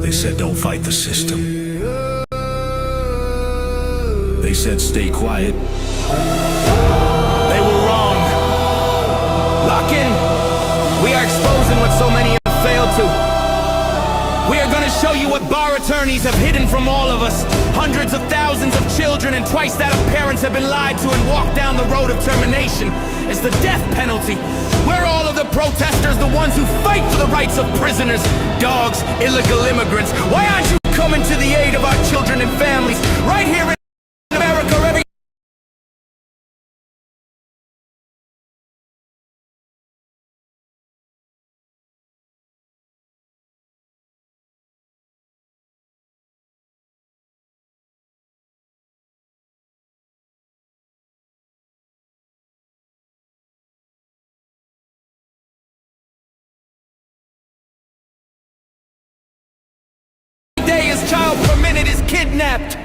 They said don't fight the system. They said stay quiet. They were wrong. Lock in. We are exposing what so many have failed to. We are gonna show you what bar attorneys have hidden from all of us. Hundreds of thousands of children and twice that of parents have been lied to and walked down the road of termination. It's the death penalty. We're all of the protesters, the ones who fight for the rights of prisoners, dogs, illegal immigrants. Why aren't you coming to the aid of our children and families right here in America every day is child per minute is kidnapped?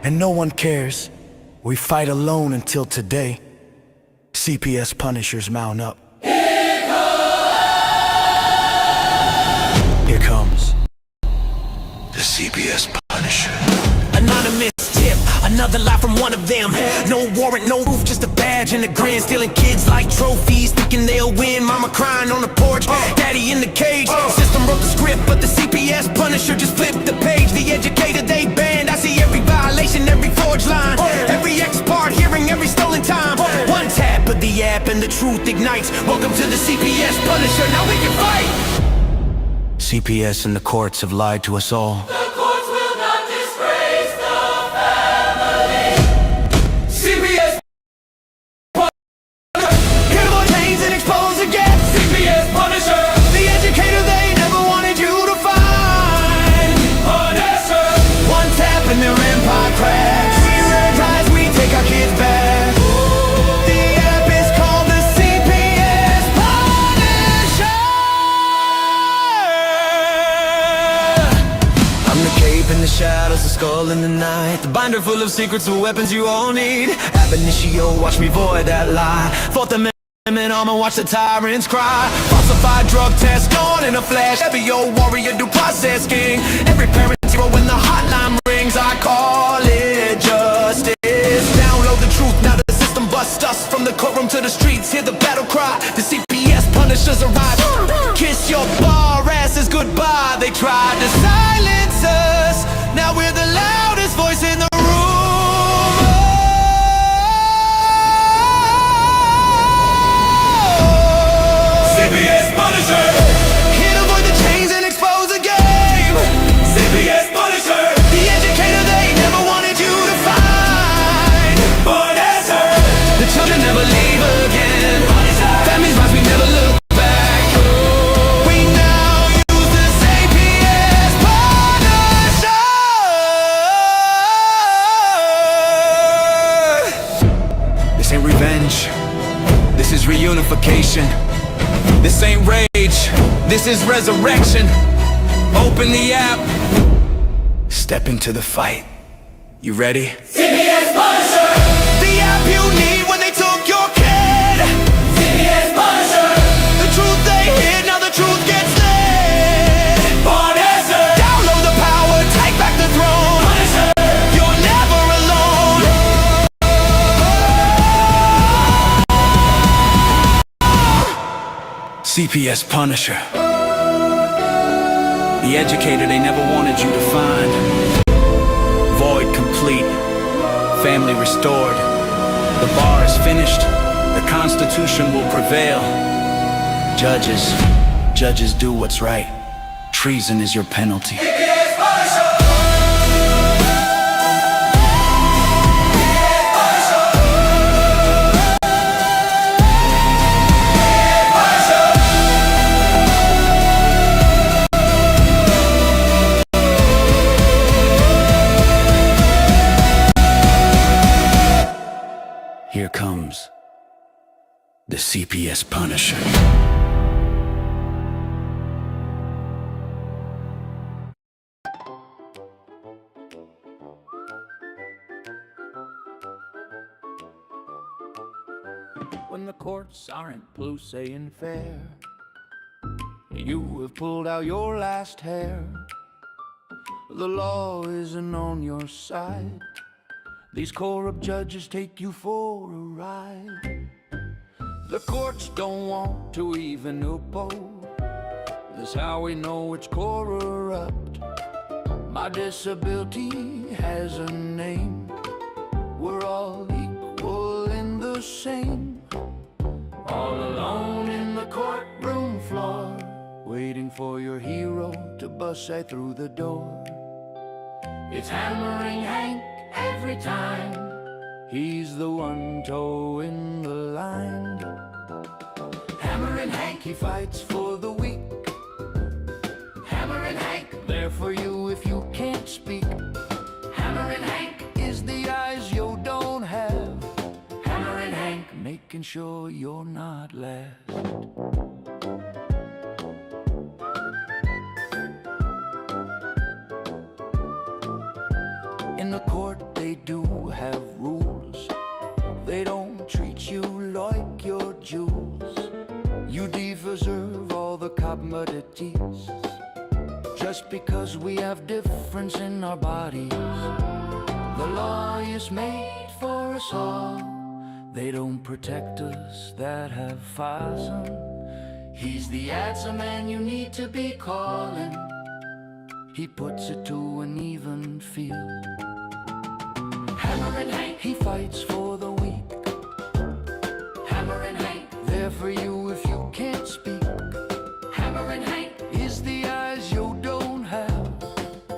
And no one cares. We fight alone until today. CPS punishers mount up. Here comes the CPS Punisher. Anonymous tip, another lie from one of them. No warrant, no roof, just a badge and a grin. Stealing kids like trophies, thinking they'll win. Mama crying on the porch, daddy in the cage. System wrote the script, but the CPS Punisher just flipped the page. The educator they banned, I see every violation, every forged line, every ex-part hearing, every stolen time. One tap of the app and the truth ignites. Welcome to the CPS Punisher, now we can fight. CPS and the courts have lied to us all. The courts will not disgrace the family. CPS Punisher. Hit more chains and expose again. CPS Punisher. The educator they never wanted you to find. Punisher. One tap and their empire cracks. We rise, we take our kids back. The app is called the CPS Punisher. I'm the cape in the shadows, the skull in the night, the binder full of secrets, the weapons you all need. Ab initio, watch me void that lie. Fourth Amendment armor, watch the tyrants cry. Falsified drug test gone in a flash. Every old warrior due process king. Every parent hero when the hotline rings. I call it justice. Download the truth, now the system busts us. From the courtroom to the streets, hear the battle cry. The CPS Punishers arrive. Kiss your bar asses goodbye. They tried to silence us, now we're the loudest voice in the room. CPS Punisher. Here to avoid the chains and expose the game. CPS Punisher. The educator they never wanted you to find. Punisher. The children never leave again. Punisher. Families rise, we never look back. We now use the CPS Punisher. This ain't revenge. This is reunification. This ain't rage, this is resurrection. Open the app, step into the fight. You ready? CPS Punisher. The app you need when they took your kid. CPS Punisher. The truth they hid, now the truth gets lit. Punisher. Download the power, take back the throne. Punisher. You're never alone. CPS Punisher. The educator they never wanted you to find. Void complete. Family restored. The bar is finished. The Constitution will prevail. Judges do what's right. Treason is your penalty. Here comes the CPS Punisher. When the courts aren't blue saying fair, you have pulled out your last hair. the law isn't on your side. These corrupt judges take you for a ride. The courts don't want to even oppose. That's how we know it's corrupt. My disability has a name. We're all equal and the same. All alone in the courtroom floor, waiting for your hero to bust right through the door. It's hammering Hank every time. He's the one toeing the line. Hammering Hank, he fights for the weak. Hammering Hank, there for you if you can't speak. Hammering Hank is the eyes you don't have. Hammering Hank, making sure you're not last. In the court they do have rules. They don't treat you like your jewels. You deserve all the commodities just because we have difference in our bodies. The law is made for us all. They don't protect us that have files on. He's the answer man you need to be calling. He puts it to an even field. Hammering Hank, he fights for the weak. Hammering Hank, there for you if you can't speak. Hammering Hank is the eyes you don't have.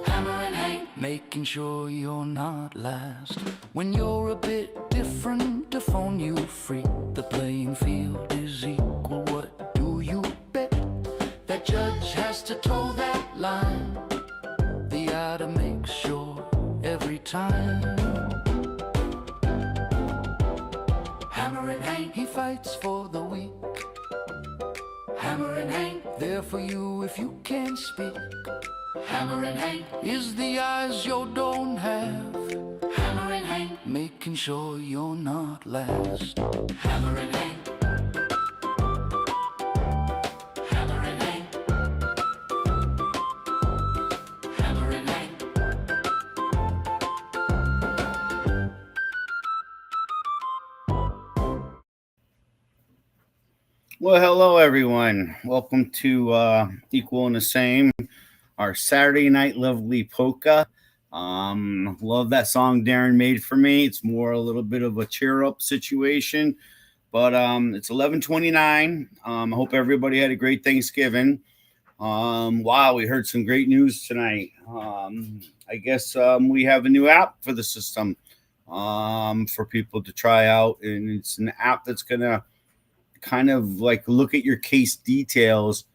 Hammering Hank, making sure you're not last. When you're a bit different, to phone you free. The playing field is equal, what do you bet? That judge has to toe that line. The oughta make sure every time. Hammering Hank, he fights for the weak. Hammering Hank, there for you if you can't speak. Hammering Hank is the eyes you don't have. Hammering Hank, making sure you're not last. Hammering Hank. Hammering Hank. Hammering Hank. Well, hello everyone. Welcome to Equal and the Same, our Saturday Night Lovely polka. Love that song Darren made for me. It's more a little bit of a cheer up situation, but it's 11:29. I hope everybody had a great Thanksgiving. Wow, we heard some great news tonight. I guess we have a new app for the system for people to try out, and it's an app that's gonna kind of like look at your case details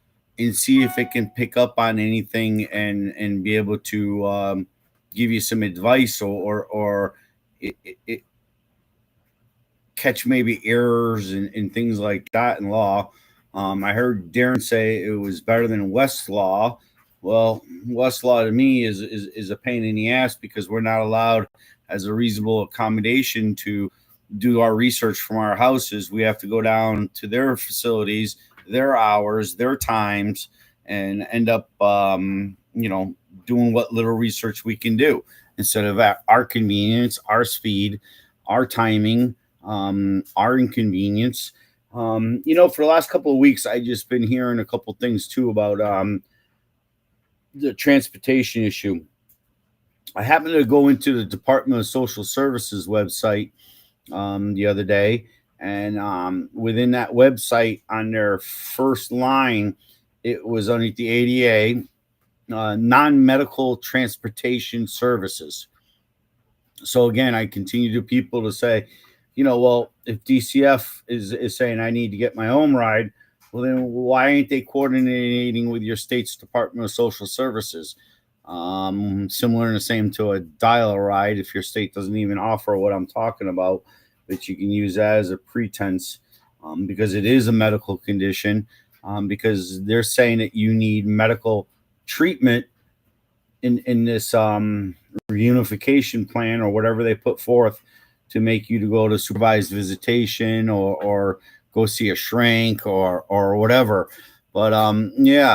and see if it can pick up on anything and be able to give you some advice or it catch maybe errors and things like that in law. I heard Darren say it was better than Westlaw. Well, Westlaw to me is a pain in the ass because we're not allowed as a reasonable accommodation to do our research from our houses. We have to go down to their facilities, their hours, their times, and end up, doing what little research we can do instead of at our convenience, our speed, our timing, our inconvenience. For the last couple of weeks, I just been hearing a couple things too about the transportation issue. I happened to go into the Department of Social Services website the other day, and within that website, on their first line, it was underneath the ADA, non-medical transportation services. So again, I continue to people to say, well, if DCF is saying I need to get my own ride, well, then why ain't they coordinating with your state's Department of Social Services? Similar in the same to a dial-a-ride if your state doesn't even offer what I'm talking about, that you can use that as a pretense because it is a medical condition, because they're saying that you need medical treatment in this reunification plan or whatever they put forth to make you to go to supervised visitation or go see a shrink or whatever. But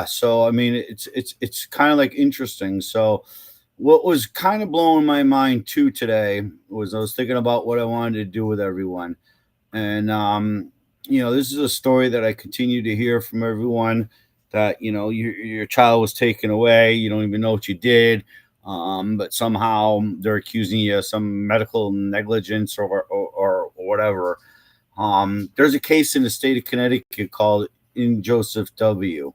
so I mean, it's kind of like interesting. So what was kind of blowing my mind too today was I was thinking about what I wanted to do with everyone. And this is a story that I continue to hear from everyone, that your child was taken away, you don't even know what you did, but somehow they're accusing you of some medical negligence or whatever. There's a case in the state of Connecticut called in Joseph W.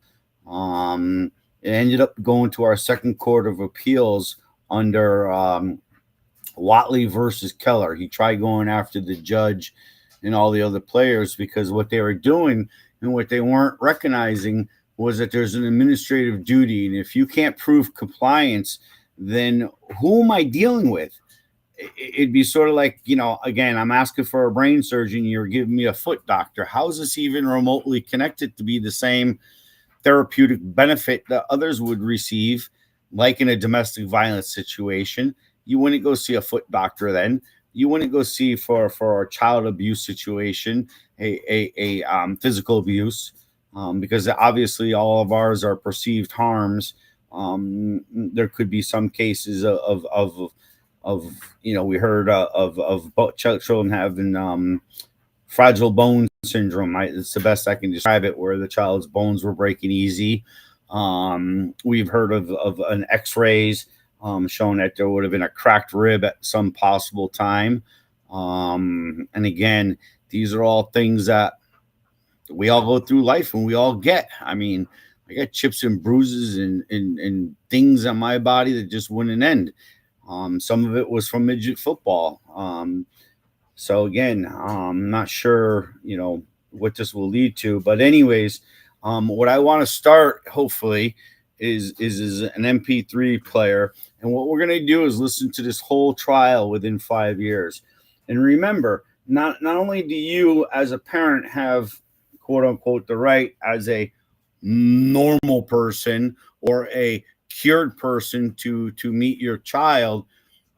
Um, it ended up going to our second court of appeals under Watley versus Keller. He tried going after the judge and all the other players because what they were doing and what they weren't recognizing was that there's an administrative duty. And if you can't prove compliance, then who am I dealing with? It'd be sort of like, again, I'm asking for a brain surgeon, you're giving me a foot doctor. How is this even remotely connected to be the same therapeutic benefit that others would receive, like in a domestic violence situation? You wouldn't go see a foot doctor then. You wouldn't go see for a child abuse situation, a physical abuse, because obviously all of ours are perceived harms. There could be some cases of we heard of children having fragile bone syndrome. It's the best I can describe it, where the child's bones were breaking easy. We've heard of an X-rays showing that there would have been a cracked rib at some possible time. And again, these are all things that we all go through life and we all get. I mean, I got chips and bruises and things on my body that just wouldn't end. Some of it was from midget football. So again, I'm not sure, what this will lead to, but anyways, what I want to start hopefully is an MP3 player. And what we're going to do is listen to this whole trial within 5 years. And remember, not only do you as a parent have quote unquote the right as a normal person or a cured person to meet your child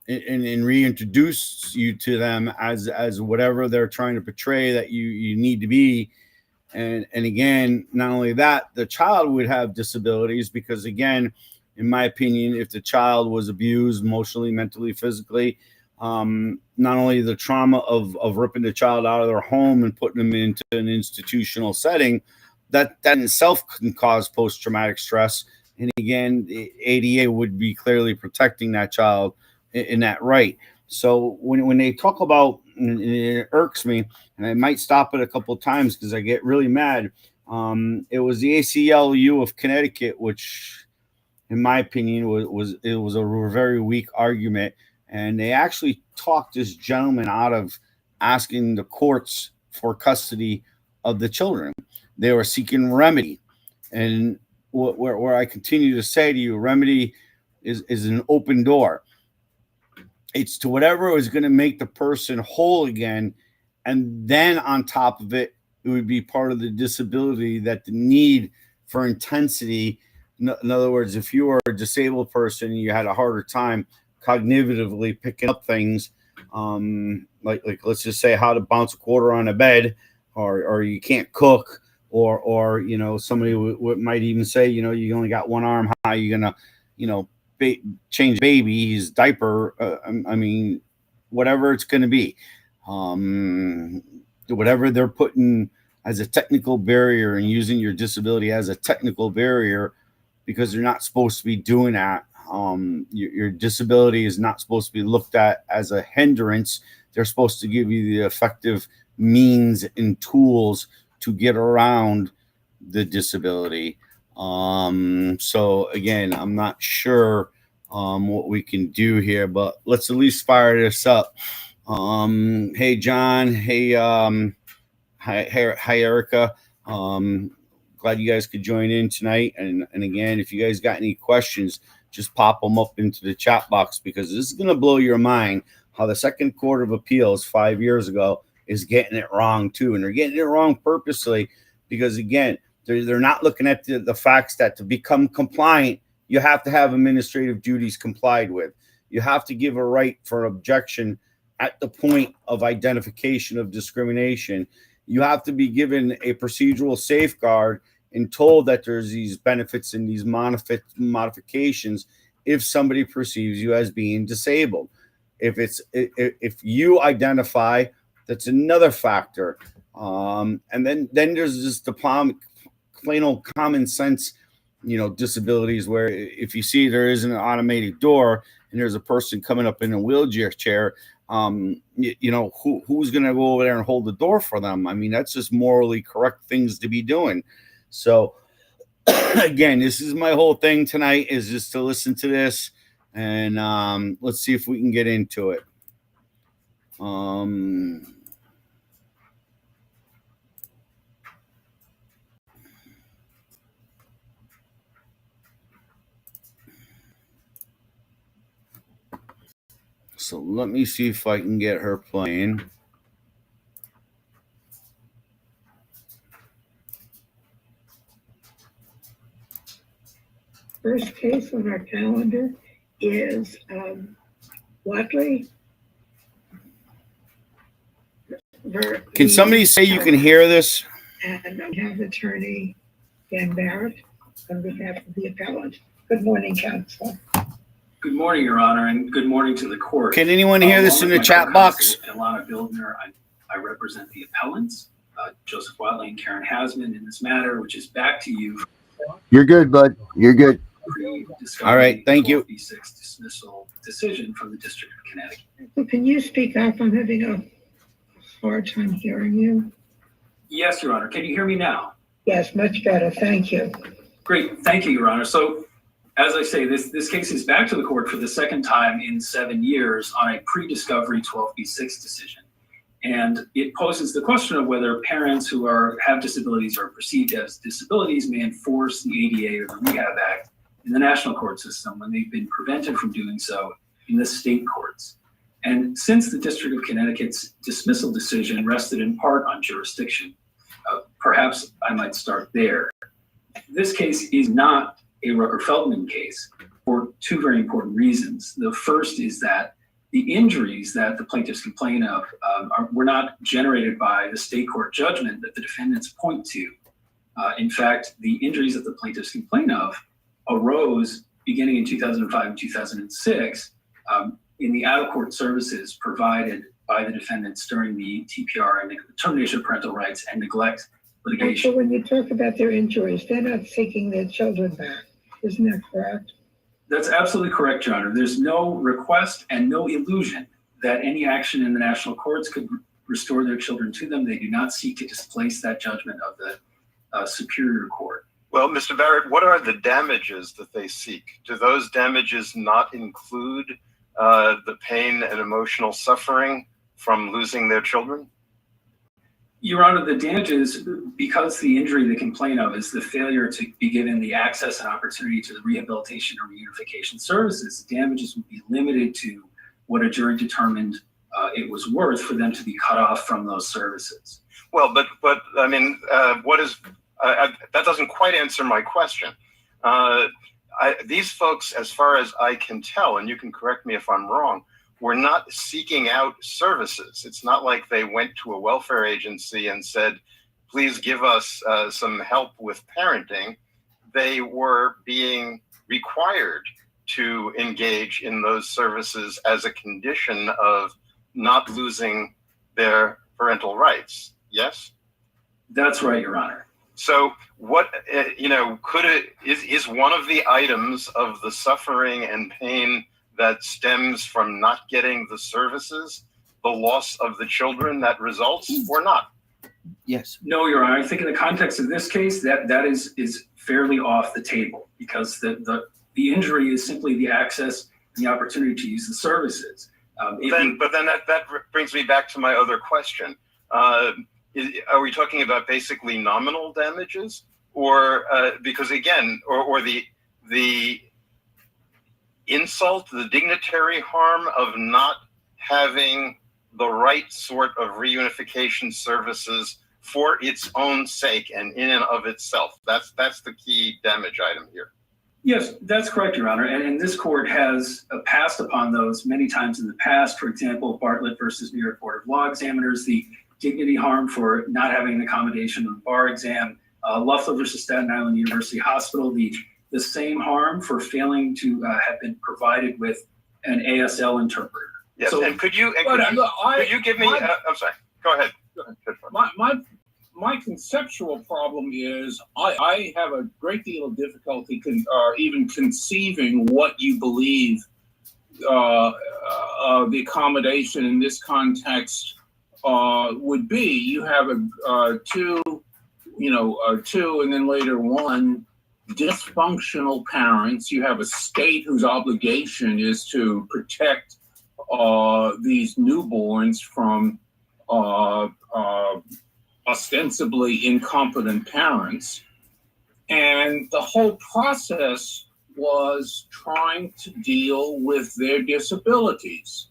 and reintroduce you to them as whatever they're trying to portray that you need to be. And again, not only that, the child would have disabilities because, again, in my opinion, if the child was abused emotionally, mentally, physically, not only the trauma of ripping the child out of their home and putting them into an institutional setting, that in itself can cause post-traumatic stress. And again, the ADA would be clearly protecting that child in that right. So when they talk about, and it irks me, and I might stop it a couple of times because I get really mad. It was the ACLU of Connecticut, which, in my opinion, was a very weak argument, and they actually talked this gentleman out of asking the courts for custody of the children. They were seeking remedy, and where I continue to say to you, remedy is an open door. It's to whatever is going to make the person whole again. And then on top of it, it would be part of the disability that the need for intensity. In other words, if you are a disabled person and you had a harder time cognitively picking up things, like let's just say how to bounce a quarter on a bed, or you can't cook, or somebody might even say, you only got one arm. How are you going to, change baby's diaper? I mean, whatever it's going to be, whatever they're putting as a technical barrier and using your disability as a technical barrier, because they're not supposed to be doing that. Your disability is not supposed to be looked at as a hindrance. They're supposed to give you the effective means and tools to get around the disability. So again, I'm not sure what we can do here, but let's at least fire this up. Hey John, hey hi Erica. Glad you guys could join in tonight. And again, if you guys got any questions, just pop them up into the chat box, because this is going to blow your mind how the second court of appeals 5 years ago is getting it wrong too. And they're getting it wrong purposely, because again, they're not looking at the facts that to become compliant, you have to have administrative duties complied with. You have to give a right for objection at the point of identification of discrimination. You have to be given a procedural safeguard and told that there's these benefits and these modifications if somebody perceives you as being disabled. If you identify, that's another factor. And then there's just the plain old common sense, disabilities, where if you see there isn't an automatic door and there's a person coming up in a wheelchair chair, who's going to go over there and hold the door for them? I mean, that's just morally correct things to be doing. So again, this is my whole thing tonight, is just to listen to this, and let's see if we can get into it. So let me see if I can get her playing. First case on our calendar is Watley. Can somebody say you can hear this? And we have attorney Dan Barrett on behalf of the appellant. Good morning, counsel. Good morning, Your Honor, and good morning to the court. Can anyone hear this in the chat box? Ilana Bildner, I represent the appellants, Joseph Watley and Karen Hasman, in this matter, which is back to you. You're good, bud. You're good. All right, thank you. 12B6 dismissal decision from the District of Connecticut. So can you speak up? I'm having a hard time hearing you. Yes, Your Honor. Can you hear me now? Yes, much better. Thank you. Great. Thank you, Your Honor. So, as I say, this case is back to the court for the second time in 7 years on a pre-discovery 12B6 decision. And it poses the question of whether parents who have disabilities or perceived as disabilities may enforce the ADA or the Rehab Act in the national court system when they've been prevented from doing so in the state courts. And since the District of Connecticut's dismissal decision rested in part on jurisdiction, perhaps I might start there. This case is not a Rooker-Feldman case for two very important reasons. The first is that the injuries that the plaintiffs complain of were not generated by the state court judgment that the defendants point to. In fact, the injuries that the plaintiffs complain of arose beginning in 2005 and 2006 in the out-of-court services provided by the defendants during the TPR and the termination of parental rights and neglect litigation. So when you talk about their injuries, they're not seeking their children back. Isn't that correct? That's absolutely correct, Your Honor. There's no request and no illusion that any action in the national courts could restore their children to them. They do not seek to displace that judgment of the Superior Court. Well, Mr. Barrett, what are the damages that they seek? Do those damages not include the pain and emotional suffering from losing their children? Your Honor, the damages, because the injury they complain of is the failure to be given the access and opportunity to the rehabilitation or reunification services, the damages would be limited to what a jury determined it was worth for them to be cut off from those services. Well, but I mean, that doesn't quite answer my question. These folks, as far as I can tell, and you can correct me if I'm wrong, were not seeking out services. It's not like they went to a welfare agency and said, please give us some help with parenting. They were being required to engage in those services as a condition of not losing their parental rights. Yes? That's right, Your Honor. So what, is one of the items of the suffering and pain that stems from not getting the services the loss of the children that results, or not? Yes. No, Your Honor. I think in the context of this case, that is fairly off the table, because the injury is simply the access and the opportunity to use the services. But then that brings me back to my other question. Are we talking about basically nominal damages, or because again, or the insult, the dignitary harm of not having the right sort of reunification services for its own sake and in and of itself? That's the key damage item here. Yes, that's correct, Your Honor. And this court has passed upon those many times in the past. For example, Bartlett versus New York Board of Law Examiners, the dignity harm for not having an accommodation of the bar exam, Loeffler versus Staten Island University Hospital, the the same harm for failing to have been provided with an ASL interpreter. Yes, So, and could you give me, I'm sorry, go ahead. My conceptual problem is I have a great deal of difficulty even conceiving what you believe the accommodation in this context would be. You have two and then later one dysfunctional parents. You have a state whose obligation is to protect these newborns from ostensibly incompetent parents. And the whole process was trying to deal with their disabilities,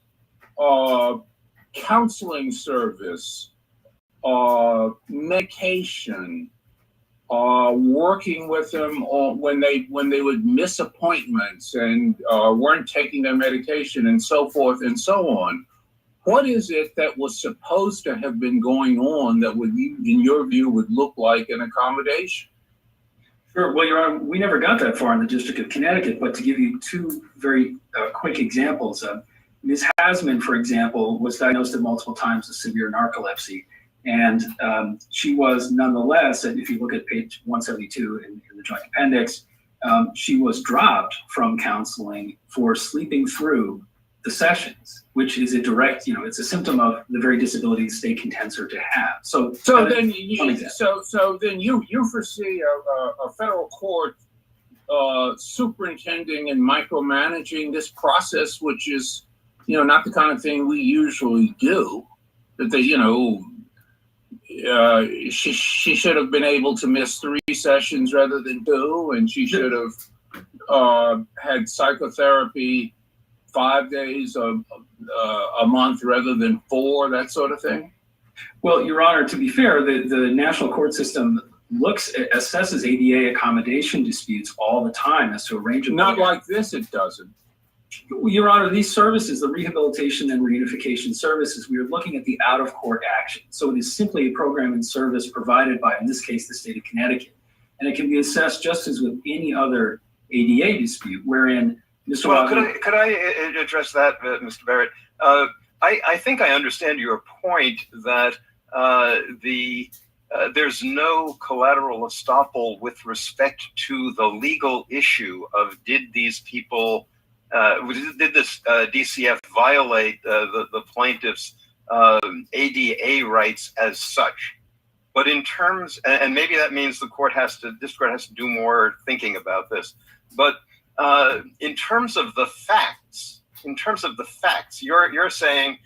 counseling service, medication, working with them when they would miss appointments and weren't taking their medication, and so forth and so on. What is it that was supposed to have been going on that would, in your view, would look like an accommodation? Sure. Well, Your Honor, we never got that far in the District of Connecticut, but to give you two very quick examples, Ms. Hasman, for example, was diagnosed at multiple times with severe narcolepsy. And she was nonetheless, and if you look at page 172 in the Joint Appendix, she was dropped from counseling for sleeping through the sessions, which is a direct, it's a symptom of the very disability the state contends her to have. So then you foresee a federal court superintending and micromanaging this process, which is, not the kind of thing we usually do. That they, she should have been able to miss 3 sessions rather than 2, and she should have had psychotherapy 5 days a month rather than 4, that sort of thing? Well, Your Honor, to be fair, the national court system assesses ADA accommodation disputes all the time as to a range of— Not like this, it doesn't. Your Honor, these services, the rehabilitation and reunification services, we are looking at the out-of-court action. So it is simply a program and service provided by, in this case, the state of Connecticut. And it can be assessed just as with any other ADA dispute, wherein Mr. Well, could I address that, Mr. Barrett? I think I understand your point that there's no collateral estoppel with respect to the legal issue of did these people, did this DCF violate the plaintiff's ADA rights as such? But in terms, and maybe that means this court has to do more thinking about this. But in terms of the facts, you're saying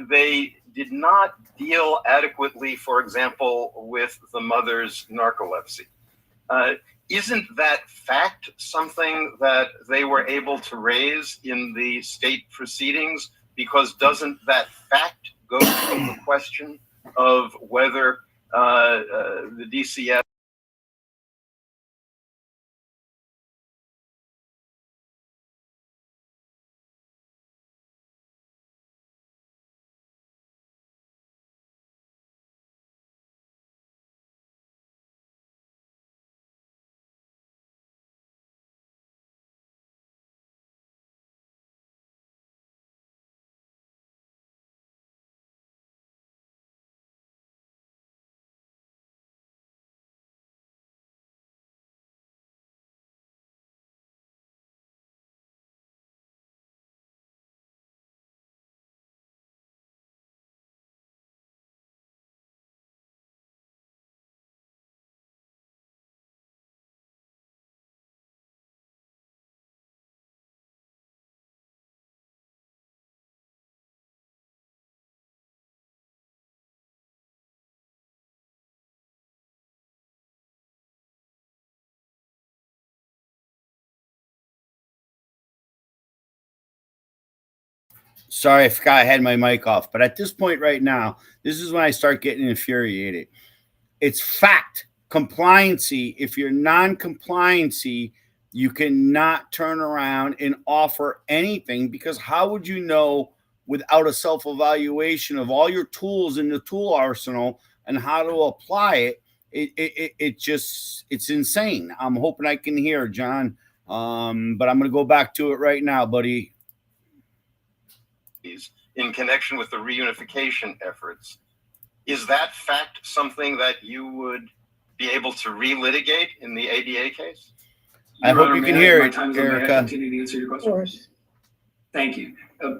they did not deal adequately, for example, with the mother's narcolepsy. Isn't that fact something that they were able to raise in the state proceedings? Because doesn't that fact go to the question of whether the DCF Sorry, I forgot I had my mic off. But at this point right now, this is when I start getting infuriated. It's fact. Compliancy. If you're non-compliancy, you cannot turn around and offer anything, because how would you know without a self-evaluation of all your tools in the tool arsenal and how to apply it it's insane. I'm hoping I can hear John, but I'm going to go back to it right now, buddy. In connection with the reunification efforts, is that fact something that you would be able to relitigate in the ADA case? I hope you can hear it, May I Erica. continue to answer your question? Of course. Thank you.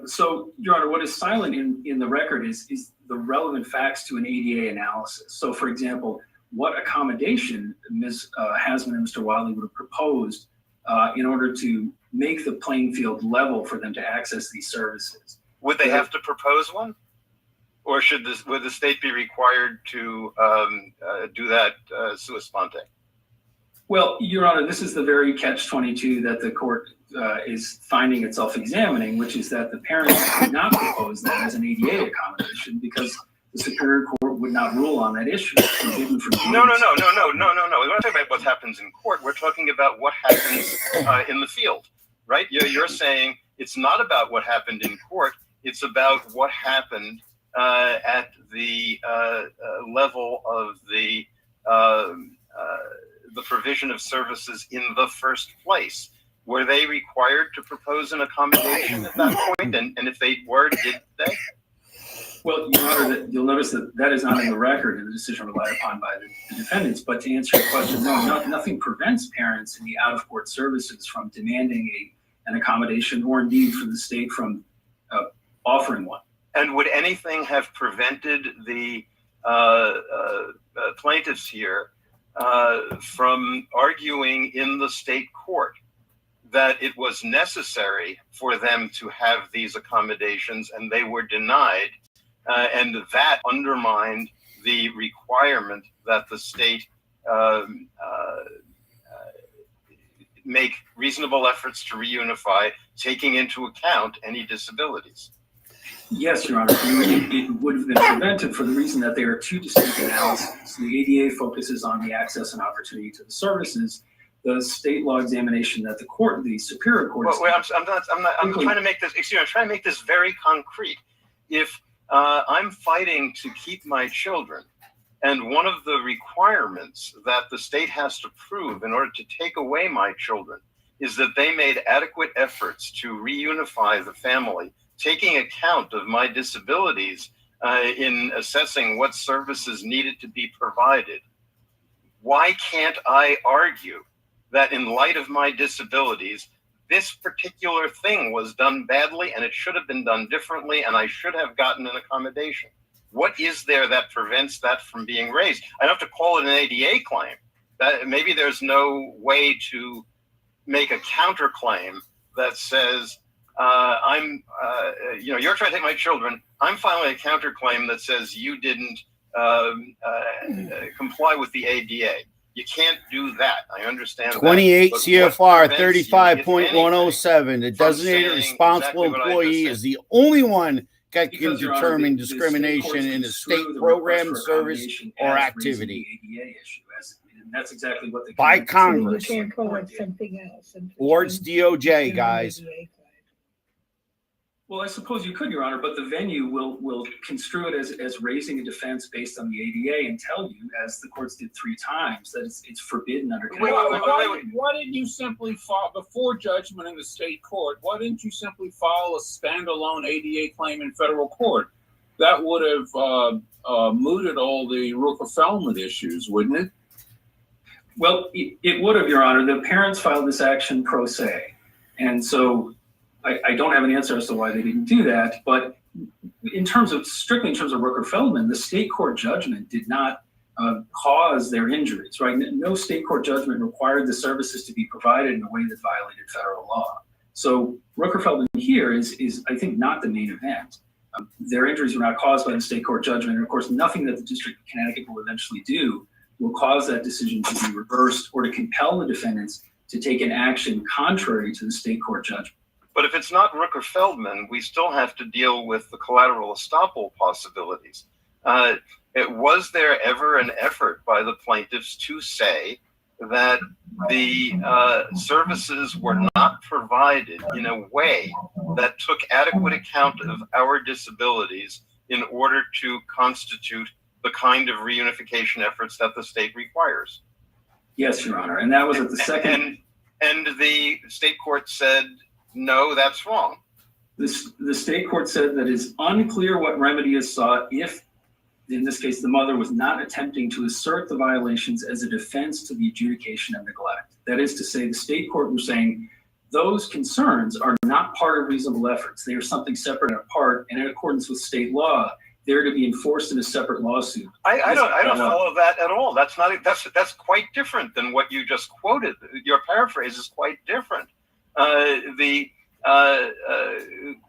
So, Your Honor, what is silent in the record is the relevant facts to an ADA analysis. So, for example, what accommodation Ms. Hasman and Mr. Wiley would have proposed in order to make the playing field level for them to access these services. Would they have to propose one? Or would the state be required to do that sua sponte? Well, Your Honor, this is the very catch-22 that the court is finding itself examining, which is that the parents did not propose that as an ADA accommodation because the Superior Court would not rule on that issue. No. We're not talking about what happens in court. We're talking about what happens in the field, right? You're saying it's not about what happened in court. It's about what happened at the level of the provision of services in the first place. Were they required to propose an accommodation at that point? And if they were, did they? Well, Your Honor, you'll notice that is not in the record in the decision relied upon by the defendants. But to answer your question, no, nothing prevents parents in the out-of-court services from demanding an accommodation, or indeed for the state from offering one. And would anything have prevented the plaintiffs here from arguing in the state court that it was necessary for them to have these accommodations and they were denied, and that undermined the requirement that the state make reasonable efforts to reunify, taking into account any disabilities? Yes, Your Honor, it would have been prevented for the reason that there are two distinct analyses. The ADA focuses on the access and opportunity to the services. The state law examination that the Superior Court. Well, I'm trying to make this. Excuse me. I'm trying to make this very concrete. If I'm fighting to keep my children, and one of the requirements that the state has to prove in order to take away my children is that they made adequate efforts to reunify the family, taking account of my disabilities in assessing what services needed to be provided, why can't I argue that in light of my disabilities, this particular thing was done badly and it should have been done differently and I should have gotten an accommodation? What is there that prevents that from being raised? I don't have to call it an ADA claim. That maybe there's no way to make a counterclaim that says, you're trying to take my children. I'm filing a counterclaim that says you didn't comply with the ADA. You can't do that. I understand 28 that, CFR 35.107. The designated responsible employee is the only one that can determine discrimination in a state program, service, or activity. And that's exactly what by Congress. You can't call it something else. Or it's DOJ, guys. Well, I suppose you could, Your Honor, but the venue will construe it as raising a defense based on the ADA and tell you, as the courts did 3 times, that it's forbidden under. Why didn't you simply file before judgment in the state court? Why didn't you simply file a standalone ADA claim in federal court? That would have mooted all the Rooker-Feldman issues, wouldn't it? Well, it would have, Your Honor. The parents filed this action pro se, and so I don't have an answer as to why they didn't do that, but strictly in terms of Rooker-Feldman, the state court judgment did not cause their injuries, right? No state court judgment required the services to be provided in a way that violated federal law. So Rooker-Feldman here is I think, not the main event. Their injuries were not caused by the state court judgment, and of course, nothing that the District of Connecticut will eventually do will cause that decision to be reversed or to compel the defendants to take an action contrary to the state court judgment. But if it's not Rooker-Feldman, we still have to deal with the collateral estoppel possibilities. Was there ever an effort by the plaintiffs to say that the services were not provided in a way that took adequate account of our disabilities in order to constitute the kind of reunification efforts that the state requires. Yes, Your Honor, and that was at the second. And the state court said, no, that's wrong. The state court said that it's unclear what remedy is sought if, in this case, the mother was not attempting to assert the violations as a defense to the adjudication of neglect. That is to say, the state court was saying those concerns are not part of reasonable efforts. They are something separate and apart, and in accordance with state law, they're to be enforced in a separate lawsuit. I don't follow that at all. That's quite different than what you just quoted. Your paraphrase is quite different. The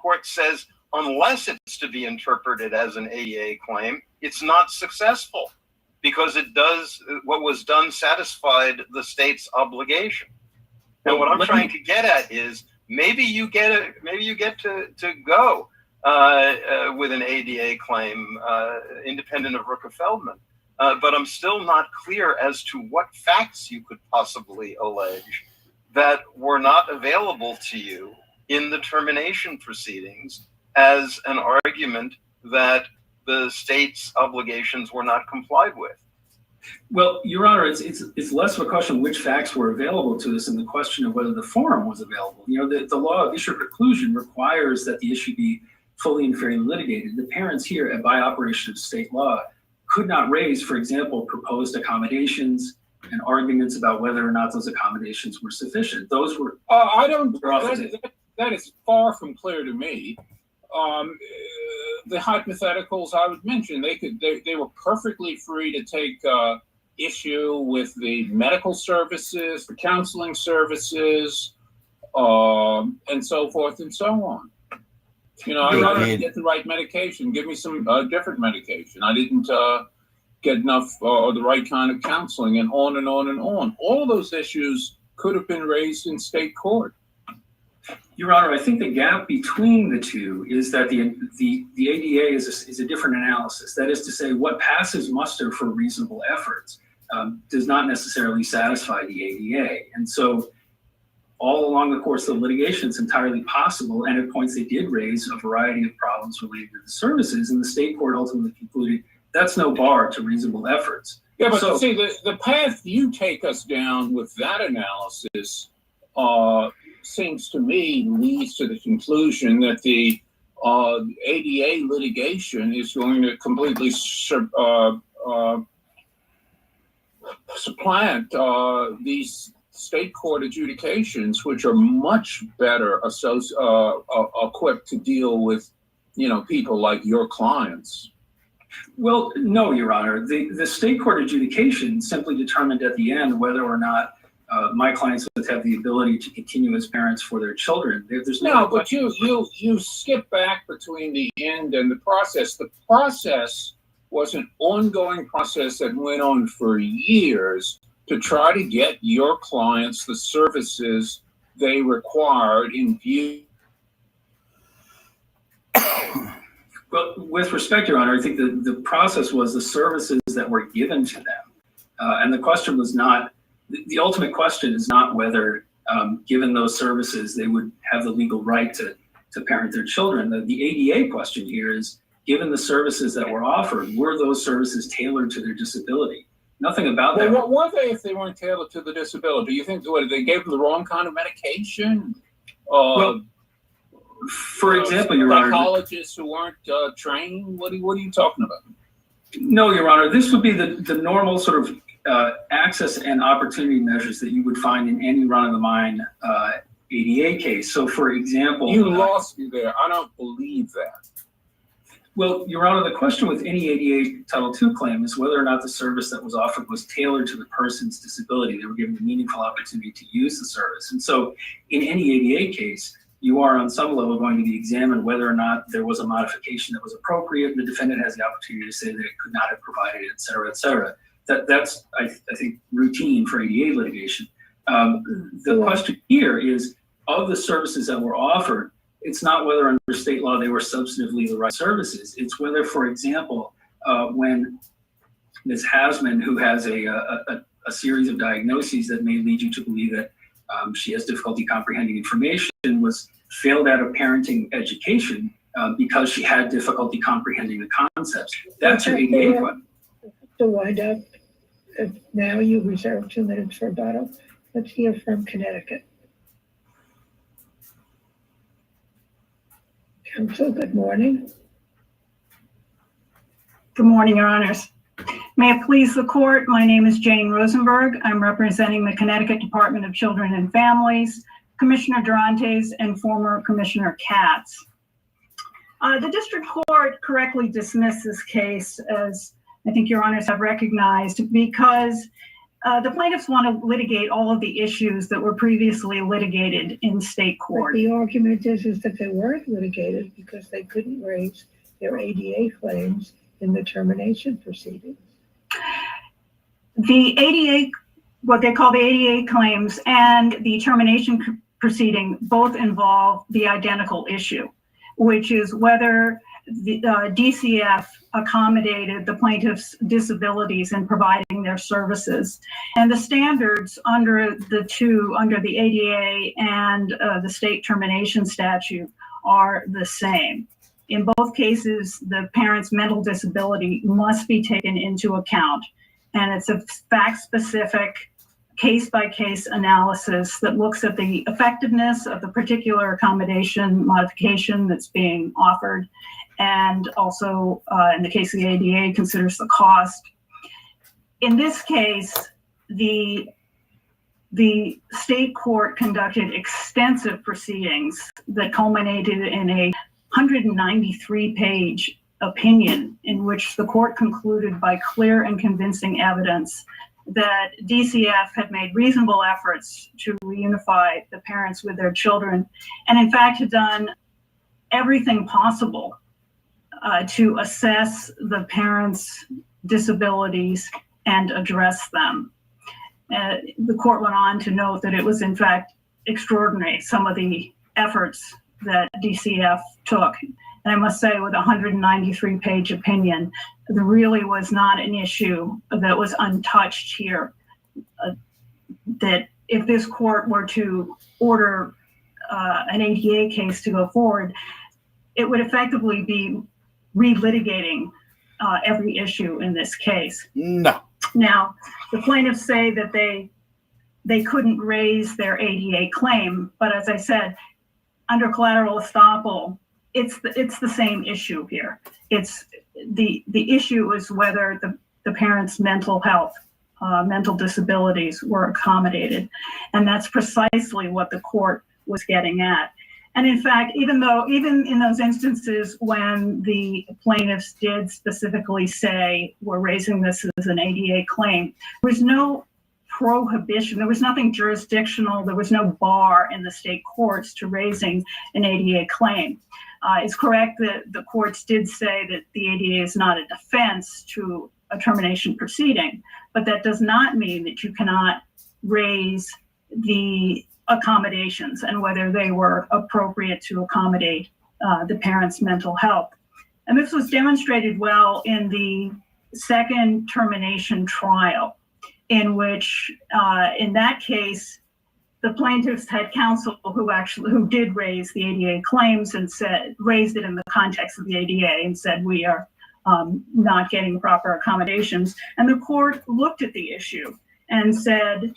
court says, unless it's to be interpreted as an ADA claim, it's not successful because it does what was done satisfied the state's obligation. And what I'm trying to get at is maybe you get to go with an ADA claim independent of Rooker-Feldman, but I'm still not clear as to what facts you could possibly allege that were not available to you in the termination proceedings as an argument that the state's obligations were not complied with. Well, Your Honor, it's less of a question of which facts were available to us and the question of whether the forum was available. You know, the law of issue preclusion requires that the issue be fully and fairly litigated. The parents here, by operation of state law, could not raise, for example, proposed accommodations and arguments about whether or not those accommodations were sufficient. Those were. That is far from clear to me. The hypotheticals I would mention, they were perfectly free to take issue with the medical services, the counseling services, and so forth and so on. You know, I didn't get the right medication. Give me some different medication. I didn't get enough or the right kind of counseling, and on and on and on. All of those issues could have been raised in state court. Your Honor, I think the gap between the two is that the ADA is a different analysis. That is to say, what passes muster for reasonable efforts does not necessarily satisfy the ADA. And so all along the course of the litigation, it's entirely possible, and at points they did raise a variety of problems related to the services, and the state court ultimately concluded that's no bar to reasonable efforts. Yeah, but see, the path you take us down with that analysis seems to me leads to the conclusion that the ADA litigation is going to completely supplant these state court adjudications, which are much better equipped to deal with, you know, people like your clients. Well, no, Your Honor. The state court adjudication simply determined at the end whether or not my clients would have the ability to continue as parents for their children. There's but you skip back between the end and the process. The process was an ongoing process that went on for years to try to get your clients the services they required in view. Well, with respect, Your Honor, I think the process was the services that were given to them. And the question was not, the ultimate question is not whether, given those services, they would have the legal right to parent their children. The ADA question here is, given the services that were offered, were those services tailored to their disability? Nothing about that. What were they if they weren't tailored to the disability? You think they gave them the wrong kind of medication? Well, for example, Your Honor, psychologists who weren't trained? What are you talking about? No, Your Honor, this would be the normal sort of access and opportunity measures that you would find in any run-of-the-mine ADA case. So, for example, you lost me there. I don't believe that. Well, Your Honor, the question with any ADA Title II claim is whether or not the service that was offered was tailored to the person's disability. They were given a meaningful opportunity to use the service. And so in any ADA case, you are on some level going to be examined whether or not there was a modification that was appropriate. The defendant has the opportunity to say that it could not have provided it, et cetera, et cetera. That's, I think, routine for ADA litigation. The question here is, of the services that were offered, it's not whether under state law they were substantively the right services. It's whether, for example, when Ms. Hasman, who has a series of diagnoses that may lead you to believe that she has difficulty comprehending information, was failed out of parenting education because she had difficulty comprehending the concepts. That's your ADA question. To wind up, now you reserve 2 minutes for rebuttal. Let's hear from Connecticut. Counsel, good morning. Good morning, Your Honors. May it please the court, my name is Jane Rosenberg. I'm representing the Connecticut Department of Children and Families, Commissioner Durantes, and former Commissioner Katz. The district court correctly dismissed this case, as I think Your Honors have recognized, because the plaintiffs want to litigate all of the issues that were previously litigated in state court. But the argument is that they weren't litigated because they couldn't raise their ADA claims in the termination proceedings. The ADA, what they call the ADA claims and the termination proceeding both involve the identical issue, which is whether the DCF accommodated the plaintiff's disabilities in providing their services. And the standards under the ADA and the state termination statute are the same. In both cases, the parent's mental disability must be taken into account. And it's a fact-specific, case-by-case analysis that looks at the effectiveness of the particular accommodation modification that's being offered, and also, in the case of the ADA, considers the cost. In this case, the state court conducted extensive proceedings that culminated in a 193-page opinion in which the court concluded by clear and convincing evidence that DCF had made reasonable efforts to reunify the parents with their children, and in fact had done everything possible to assess the parents' disabilities and address them. The court went on to note that it was in fact extraordinary, some of the efforts that DCF took. And I must say, with a 193-page opinion, there really was not an issue that was untouched here. That if this court were to order an ADA case to go forward, it would effectively be relitigating every issue in this case. No. Now, the plaintiffs say that they couldn't raise their ADA claim, but as I said, under collateral estoppel, it's the same issue here. It's the issue is whether the parents' mental health, mental disabilities were accommodated, and that's precisely what the court was getting at. And in fact, even in those instances when the plaintiffs did specifically say we're raising this as an ADA claim, there was no prohibition, there was nothing jurisdictional, there was no bar in the state courts to raising an ADA claim. It's correct that the courts did say that the ADA is not a defense to a termination proceeding, but that does not mean that you cannot raise the accommodations and whether they were appropriate to accommodate the parents' mental health. And this was demonstrated well in the second termination trial, in which, in that case, the plaintiffs had counsel who did raise the ADA claims and raised it in the context of the ADA and said we are not getting proper accommodations. And the court looked at the issue and said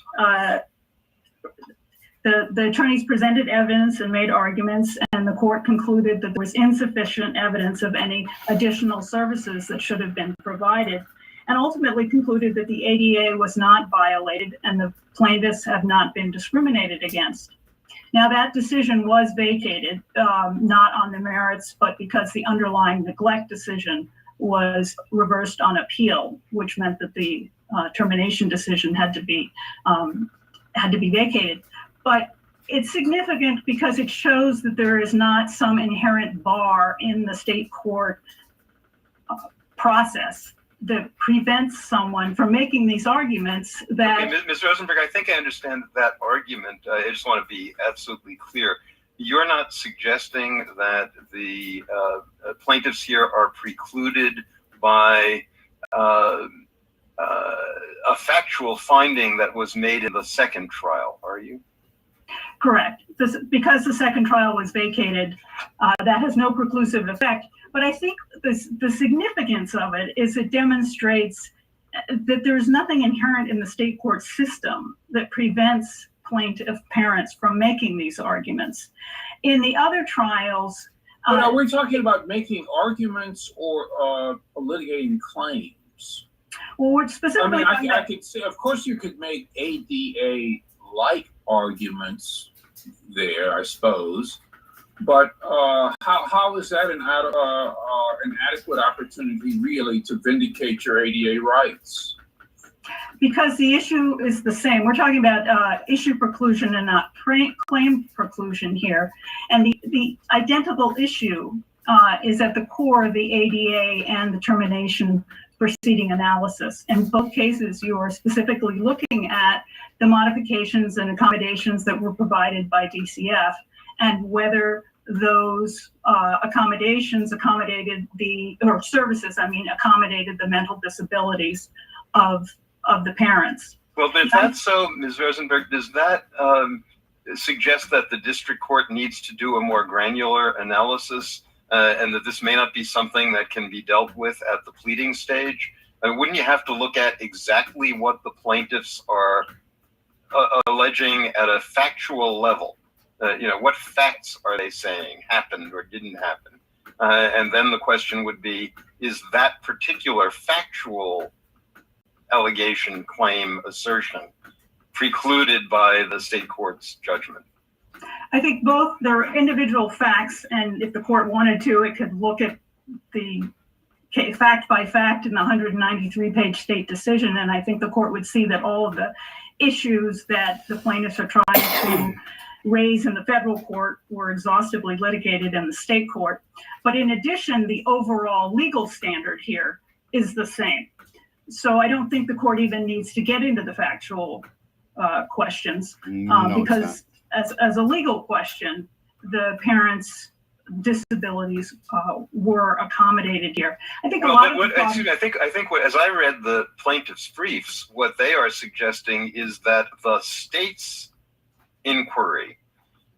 the attorneys presented evidence and made arguments, and the court concluded that there was insufficient evidence of any additional services that should have been provided, and ultimately concluded that the ADA was not violated and the plaintiffs have not been discriminated against. Now, that decision was vacated, not on the merits, but because the underlying neglect decision was reversed on appeal, which meant that the termination decision had to be vacated. But it's significant because it shows that there is not some inherent bar in the state court process that prevents someone from making these arguments that... Okay, Ms. Rosenberg, I think I understand that argument. I just want to be absolutely clear. You're not suggesting that the plaintiffs here are precluded by a factual finding that was made in the second trial, are you? Correct. Because the second trial was vacated, that has no preclusive effect. But I think the significance of it is it demonstrates that there's nothing inherent in the state court system that prevents plaintiff parents from making these arguments. In the other trials, but are we talking about making arguments or litigating claims? well, we're specifically. I mean, I could say, of course, you could make ADA-like arguments there, I suppose, but how is that an adequate opportunity, really, to vindicate your ADA rights? Because the issue is the same. We're talking about issue preclusion and not claim preclusion here. And the identical issue is at the core of the ADA and the termination proceeding analysis. In both cases, you are specifically looking at the modifications and accommodations that were provided by DCF and whether those accommodations accommodated accommodated the mental disabilities of the parents. Well, if that's so, Ms. Rosenberg, does that suggest that the district court needs to do a more granular analysis and that this may not be something that can be dealt with at the pleading stage? Wouldn't you have to look at exactly what the plaintiffs are alleging at a factual level? What facts are they saying happened or didn't happen? And then the question would be, is that particular factual allegation, claim, assertion precluded by the state court's judgment? I think both their individual facts, and if the court wanted to, it could look at the fact by fact in the 193-page state decision, and I think the court would see that all of the issues that the plaintiffs are trying to raise in the federal court were exhaustively litigated in the state court. But in addition, the overall legal standard here is the same. So I don't think the court even needs to get into the factual questions because as a legal question, the parents' disabilities were accommodated here. I think I think as I read the plaintiffs' briefs, what they are suggesting is that the state's inquiry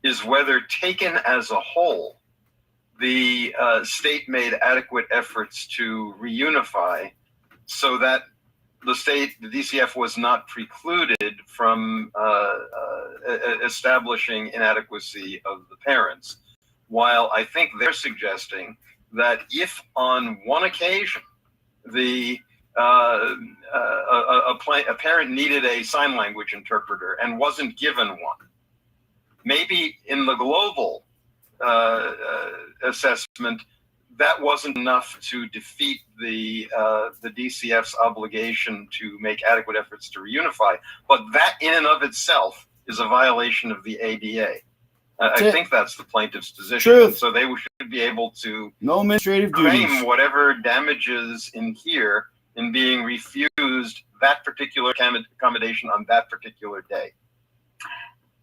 is whether, taken as a whole, the state made adequate efforts to reunify so that the DCF was not precluded from establishing inadequacy of the parents. While I think they're suggesting that if on one occasion a parent needed a sign language interpreter and wasn't given one, maybe in the global assessment, that wasn't enough to defeat the DCF's obligation to make adequate efforts to reunify. But that in and of itself is a violation of the ADA. I think that's the plaintiff's position. Truth. So they should be able to No administrative claim duties. whatever damages in here in being refused that particular accommodation on that particular day.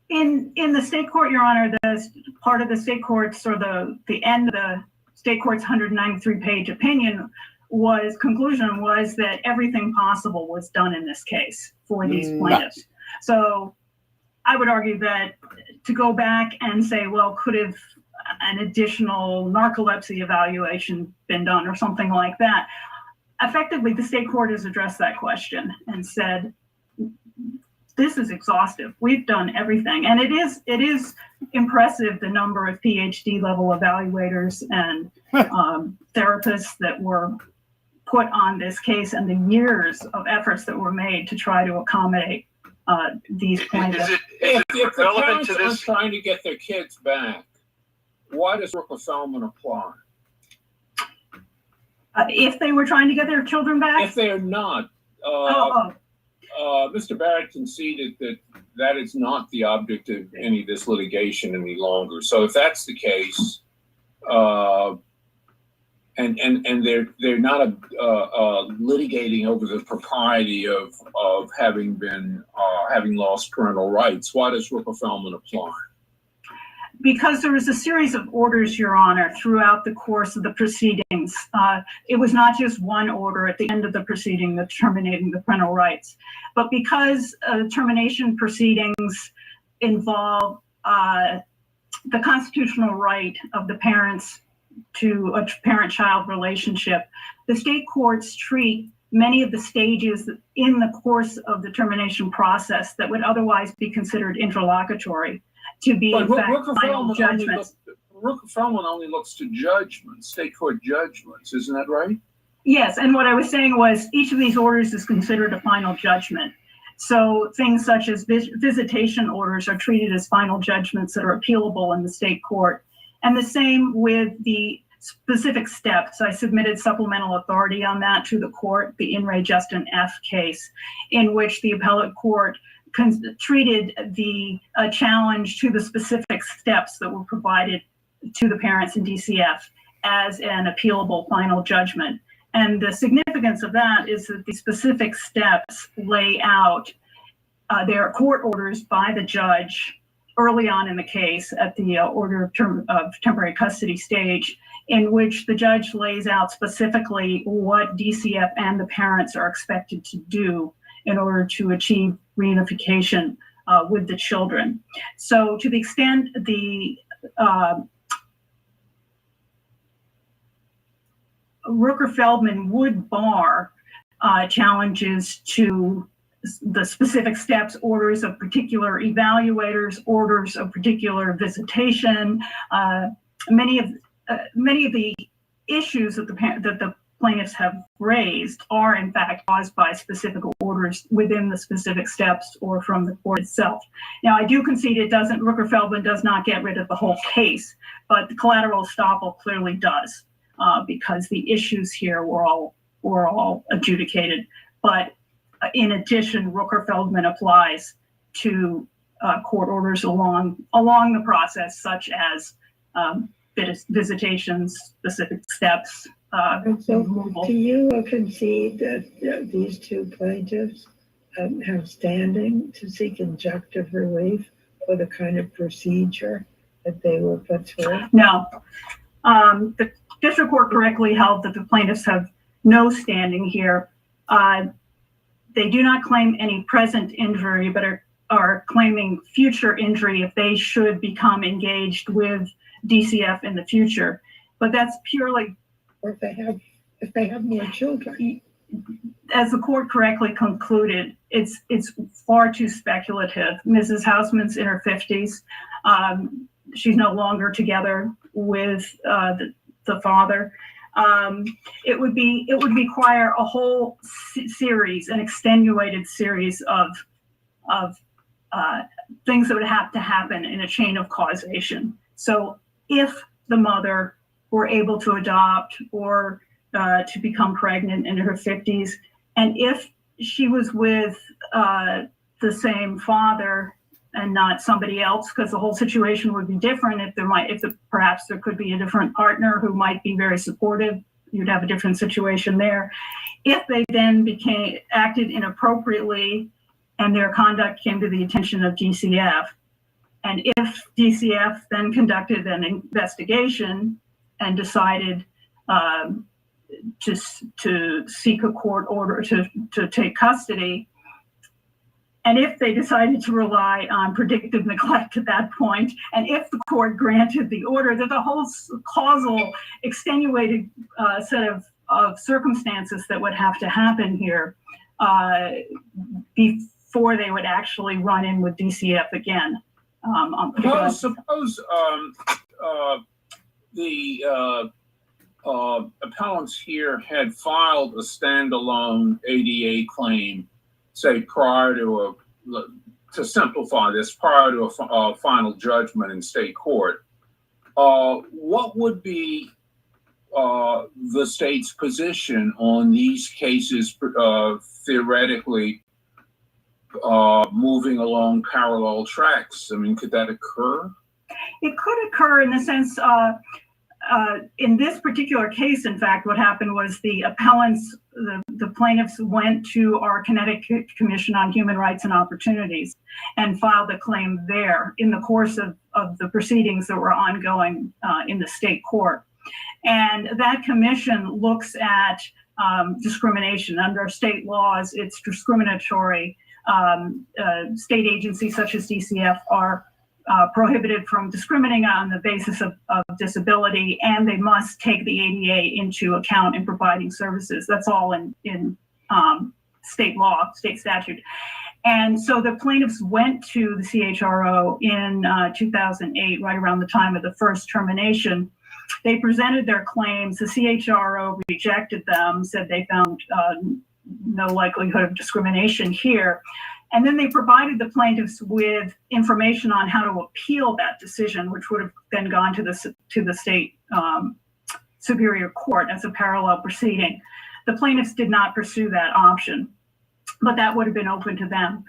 In the state court, Your Honor, the part of the state court's or the end of the state court's 193-page opinion conclusion was that everything possible was done in this case for these plaintiffs. So I would argue that to go back and say, well, could have an additional narcolepsy evaluation been done or something like that? Effectively, the state court has addressed that question and said, this is exhaustive. We've done everything. And it is impressive the number of PhD level evaluators and therapists that were put on this case and the years of efforts that were made to try to accommodate these plaintiffs. If the parents are trying to get their kids back, why does Rooker-Feldman apply? If they were trying to get their children back? If they are not, Mr. Barrett conceded that is not the object of any of this litigation any longer. So if that's the case, and they're not litigating over the propriety of having lost parental rights, why does Rooker-Feldman apply? Because there was a series of orders, Your Honor, throughout the course of the proceedings. It was not just one order at the end of the proceeding that terminating the parental rights, but because termination proceedings involve the constitutional right of the parents to a parent-child relationship, the state courts treat many of the stages in the course of the termination process that would otherwise be considered interlocutory to be in fact final judgments. Rooker-Feldman only looks to judgments, state court judgments, isn't that right? Yes, and what I was saying was each of these orders is considered a final judgment. So things such as visitation orders are treated as final judgments that are appealable in the state court. And the same with the specific steps. I submitted supplemental authority on that to the court, the In re Justin F case, in which the appellate court treated the challenge to the specific steps that were provided to the parents in DCF as an appealable final judgment. And the significance of that is that the specific steps lay out their court orders by the judge early on in the case at the order of temporary custody stage, in which the judge lays out specifically what DCF and the parents are expected to do in order to achieve reunification with the children. So to the extent the Rooker-Feldman would bar challenges to the specific steps, orders of particular evaluators, orders of particular visitation. Many of the issues that the plaintiffs have raised are in fact caused by specific orders within the specific steps or from the court itself. Now, I do concede Rooker-Feldman does not get rid of the whole case, but the collateral estoppel clearly does. Because the issues here were all adjudicated. But in addition, Rooker-Feldman applies to court orders along the process, such as visitations, specific steps. So do you concede that these two plaintiffs have standing to seek injunctive relief for the kind of procedure that they were put through? No. The district court correctly held that the plaintiffs have no standing here. They do not claim any present injury, but are claiming future injury if they should become engaged with DCF in the future. But that's purely, or if they have more children. As the court correctly concluded, it's far too speculative. Mrs. Houseman's in her 50s. She's no longer together with the father. It would require a whole series, an extenuated series of things that would have to happen in a chain of causation. So if the mother were able to adopt or to become pregnant in her 50s, and if she was with the same father and not somebody else, because the whole situation would be different perhaps there could be a different partner who might be very supportive. You'd have a different situation there. If they then acted inappropriately and their conduct came to the attention of DCF, and if DCF then conducted an investigation and decided to seek a court order to take custody, and if they decided to rely on predictive neglect at that point, and if the court granted the order, that the whole causal extenuated set of circumstances that would have to happen here before they would actually run in with DCF again. Suppose the appellants here had filed a standalone ADA claim, say prior to simplify this, prior to a final judgment in state court. What would be the state's position on these cases theoretically moving along parallel tracks? I mean, could that occur? It could occur in the sense, in this particular case, in fact, what happened was the appellants, the plaintiffs went to our Connecticut Commission on Human Rights and Opportunities and filed a claim there in the course of the proceedings that were ongoing in the state court. And that commission looks at discrimination. Under state laws, it's discriminatory. State agencies such as DCF are prohibited from discriminating on the basis of disability, and they must take the ADA into account in providing services. That's all in state law, state statute. And so the plaintiffs went to the CHRO in 2008, right around the time of the first termination. They presented their claims. The CHRO rejected them, said they found no likelihood of discrimination here. And then they provided the plaintiffs with information on how to appeal that decision, which would have then gone to the state Superior Court as a parallel proceeding. The plaintiffs did not pursue that option, but that would have been open to them.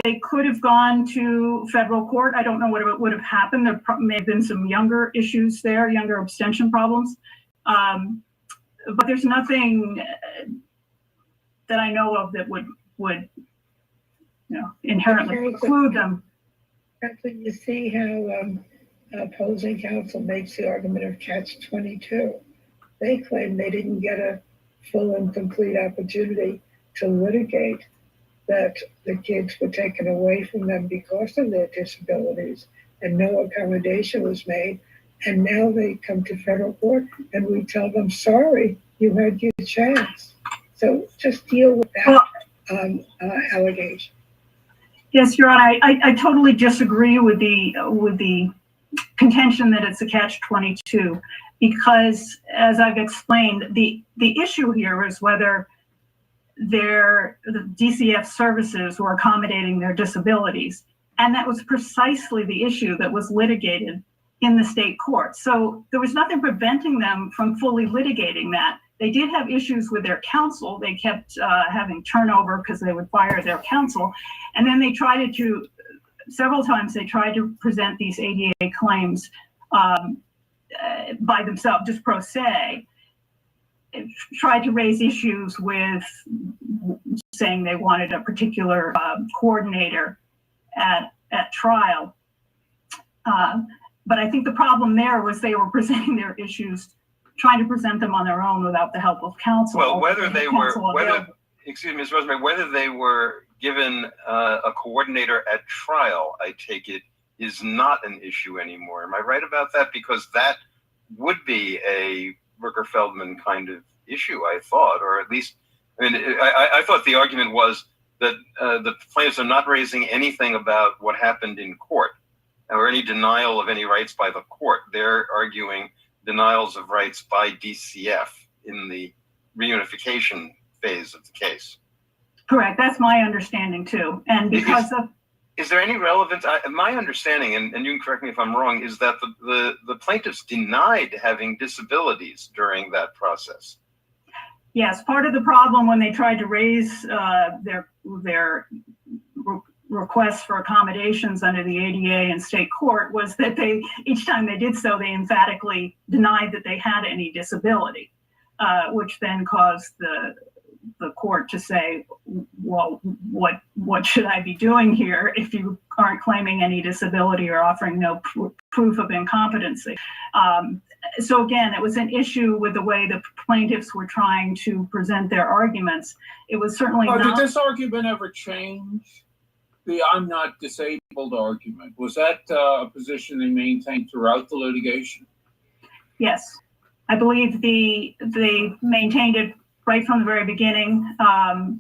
They could have gone to federal court. I don't know what would have happened. There may have been some younger issues there, younger abstention problems. But there's nothing that I know of that would inherently preclude them. You see how opposing counsel makes the argument of catch-22. They claim they didn't get a full and complete opportunity to litigate, that the kids were taken away from them because of their disabilities and no accommodation was made. And now they come to federal court and we tell them, sorry, you had your chance. So just deal with that allegation. Yes, Your Honor, I totally disagree with the contention that it's a catch-22, because as I've explained, the issue here is whether the DCF services were accommodating their disabilities. And that was precisely the issue that was litigated in the state court. So there was nothing preventing them from fully litigating that. They did have issues with their counsel. They kept having turnover because they would fire their counsel. And then they tried several times they tried to present these ADA claims by themselves, just pro se. Tried to raise issues with saying they wanted a particular coordinator at trial. But I think the problem there was they were presenting their issues, trying to present them on their own without the help of counsel. Well, excuse me, Ms. Rosemary, whether they were given a coordinator at trial, I take it, is not an issue anymore. Am I right about that? Because that would be a Rooker-Feldman kind of issue, I thought, or at least, I thought the argument was that the plaintiffs are not raising anything about what happened in court or any denial of any rights by the court. They're arguing denials of rights by DCF in the reunification phase of the case. Correct. That's my understanding too. And because is there any relevance? My understanding, and you can correct me if I'm wrong, is that the plaintiffs denied having disabilities during that process. Yes, part of the problem when they tried to raise their requests for accommodations under the ADA in state court was that each time they did so, they emphatically denied that they had any disability, which then caused the court to say, well, what should I be doing here if you aren't claiming any disability or offering no proof of incompetency? So again, it was an issue with the way the plaintiffs were trying to present their arguments. It was certainly not. Did this argument ever change? The I'm not disabled argument, was that a position they maintained throughout the litigation? Yes, I believe they maintained it right from the very beginning. And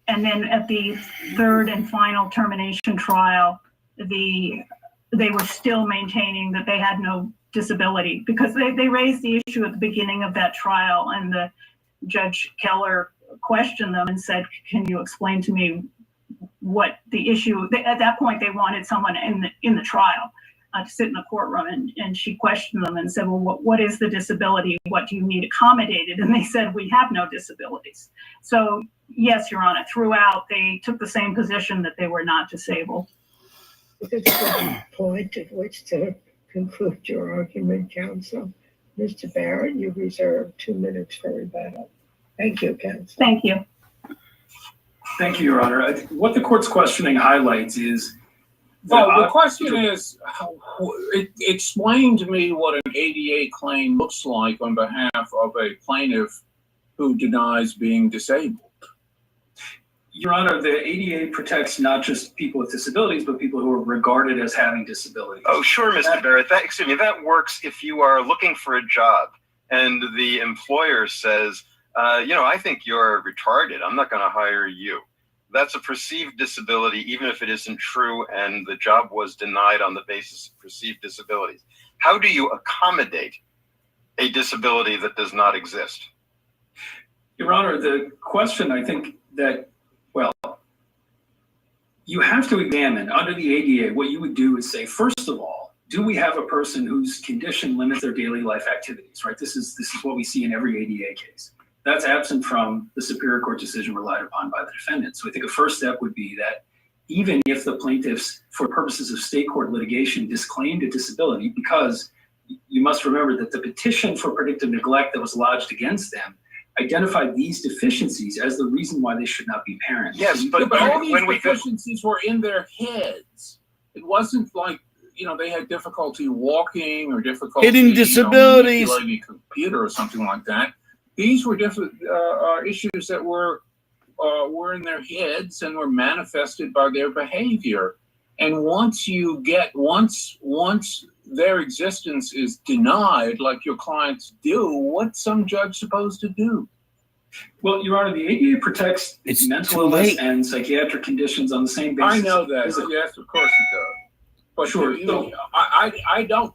then at the third and final termination trial, they were still maintaining that they had no disability, because they raised the issue at the beginning of that trial, and the Judge Keller questioned them and said, can you explain to me what the issue? At that point, they wanted someone in the trial to sit in the courtroom, and she questioned them and said, well, what is the disability? What do you need accommodated? And they said, we have no disabilities. So yes, Your Honor, throughout they took the same position that they were not disabled. This is the point at which to conclude your argument, counsel. Mr. Barrett, you reserve 2 minutes for rebuttal. Thank you, counsel. Thank you. Thank you, Your Honor. What the court's questioning highlights is the question is, explain to me what an ADA claim looks like on behalf of a plaintiff who denies being disabled. Your Honor, the ADA protects not just people with disabilities, but people who are regarded as having disabilities. Oh, sure, Mr. Barrett. That works if you are looking for a job and the employer says, I think you're retarded. I'm not going to hire you. That's a perceived disability, even if it isn't true, and the job was denied on the basis of perceived disabilities. How do you accommodate a disability that does not exist? Your Honor, the question, I think that, well, you have to examine under the ADA, what you would do is say, first of all, do we have a person whose condition limits their daily life activities, right? This is what we see in every ADA case. That's absent from the Superior Court decision relied upon by the defendant. So I think a first step would be that even if the plaintiffs, for purposes of state court litigation, disclaimed a disability, because you must remember that the petition for predictive neglect that was lodged against them identified these deficiencies as the reason why they should not be parents. Yes, So but all these when we go, deficiencies were in their heads. It wasn't like, they had difficulty walking or difficulty Hidden disabilities, manipulating a computer or something like that. These were different issues that were in their heads and were manifested by their behavior. And once their existence is denied, like your clients do, what's some judge supposed to do? Well, Your Honor, the ADA protects mental illness and psychiatric conditions on the same basis. I know that. Yes, of course it does. But sure, I don't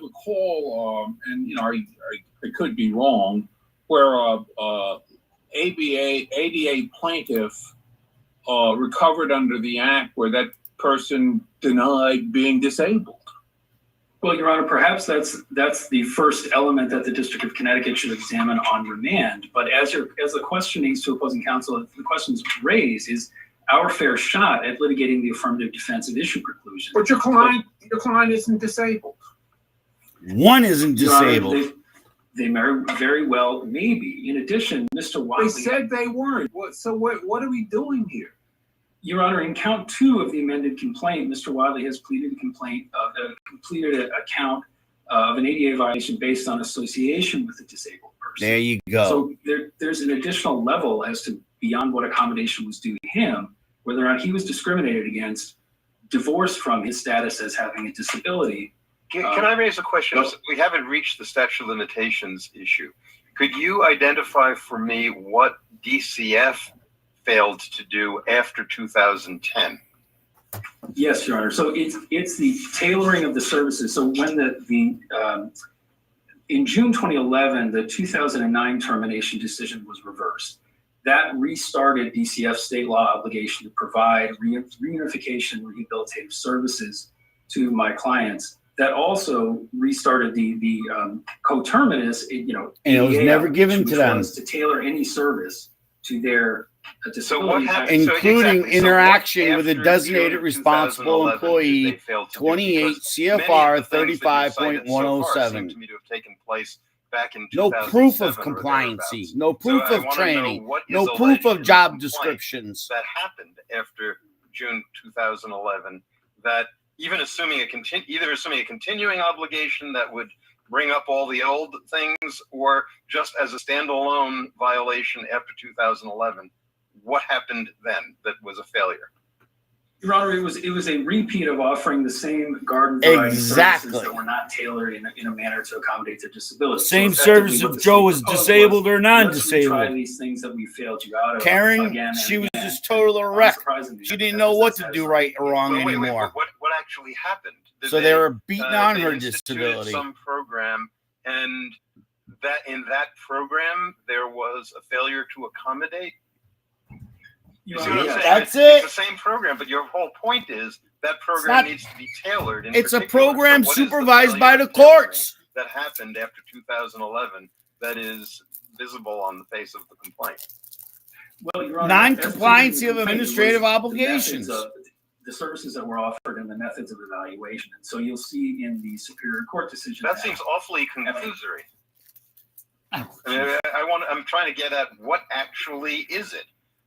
recall, and I could be wrong, where ADA plaintiff recovered under the act where that person denied being disabled. Well, Your Honor, perhaps that's the first element that the District of Connecticut should examine on remand. But as the questionings to opposing counsel, the questions raised is our fair shot at litigating the affirmative defense of issue preclusion. But your client isn't disabled. One isn't disabled. Honor, they very well may be. In addition, Mr. Wiley. They said they weren't. So what are we doing here? Your Honor, in count 2 of the amended complaint, Mr. Wiley has pleaded a complaint completed a count of an ADA violation based on association with a disabled person. There you go. So there's an additional level as to beyond what accommodation was due to him, whether or not he was discriminated against, divorced from his status as having a disability. Can I raise a question? We haven't reached the statute of limitations issue. Could you identify for me what DCF failed to do after 2010? Yes, Your Honor. So it's the tailoring of the services. So when in June 2011, the 2009 termination decision was reversed. That restarted DCF's state law obligation to provide reunification rehabilitative services to my clients. That also restarted the coterminous, and it was never given to them to tailor any service to their disability. So what happened? Including interaction with a designated responsible employee, 28 CFR 35.107. Seemed to me to have taken place back in no proof of compliancy, no proof of training, no proof of job descriptions. That happened after June 2011. That even assuming a continuing obligation that would bring up all the old things, or just as a standalone violation after 2011, what happened then that was a failure? Your Honor, it was a repeat of offering the same garden variety services that were not tailored in a manner to accommodate their disability. Same service if Joe was disabled or non-disabled. Try these things that we failed you out of. Karen, she was just total wreck. She didn't know what to do right or wrong anymore. What actually happened? So they were beating on her disability. Some program, and that in that program there was a failure to accommodate. You see what I'm saying? That's it. It's the same program, but your whole point is that program needs to be tailored. It's a program supervised by the courts. That happened after 2011 that is visible on the face of the complaint. Well, Your Honor, non-compliancy of administrative obligations. The services that were offered and the methods of evaluation. And so you'll see in the Superior Court decision. That seems awfully conclusory. I'm trying to get at what actually is it.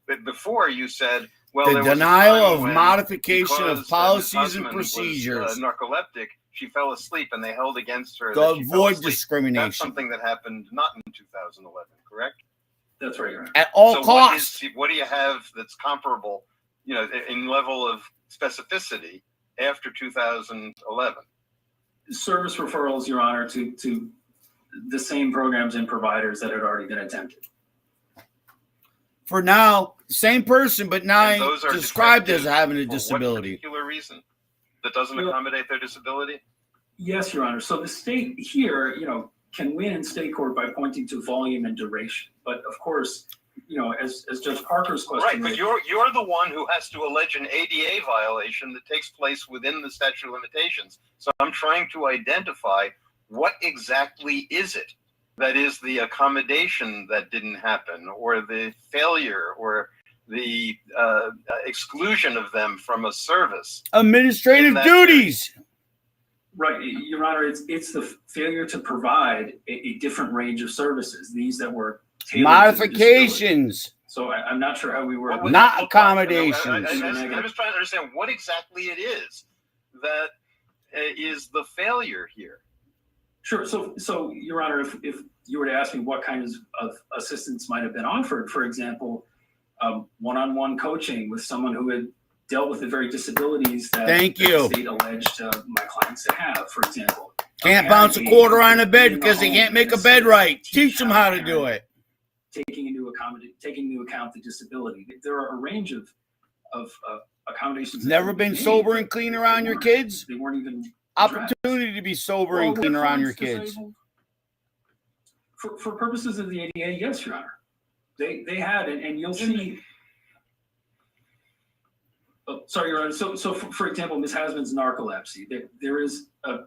But before you said, well, the denial of modification of policies and procedures. Was, narcoleptic, she fell asleep and they held against her to avoid discrimination. That's something that happened not in 2011, correct? That's right, Your Honor. At all costs. What do you have that's comparable, in level of specificity after 2011? Service referrals, Your Honor, to the same programs and providers that had already been attempted. For now, same person, but now And those are described as defective having a for disability. What particular reason that doesn't accommodate their disability? Yes, Your Honor. So the state here, can win in state court by pointing to volume and duration. But of course, as Judge Parker's question. Right, but you're the one who has to allege an ADA violation that takes place within the statute of limitations. So I'm trying to identify what exactly is it that is the accommodation that didn't happen, or the failure, or the exclusion of them from a service. Administrative duties. Right, Your Honor, it's the failure to provide a different range of services, these that were tailored Modifications. So I'm not sure how we were. Not accommodations. I'm just trying to understand what exactly it is that is the failure here. Sure. So Your Honor, if you were to ask me what kinds of assistance might have been offered, for example, one-on-one coaching with someone who had dealt with the very disabilities that the state alleged my clients to have, for example. Can't bounce a quarter on a bed because they can't make a bed right. Teach them how to do it. Taking into account the disability. There are a range of accommodations. Never been sober and clean around your kids? They weren't even opportunity to be sober and clean around your kids. For purposes of the ADA, yes, Your Honor. They had, and you'll see. Oh, sorry, Your Honor. So for example, Ms. Hasman's narcolepsy. There is a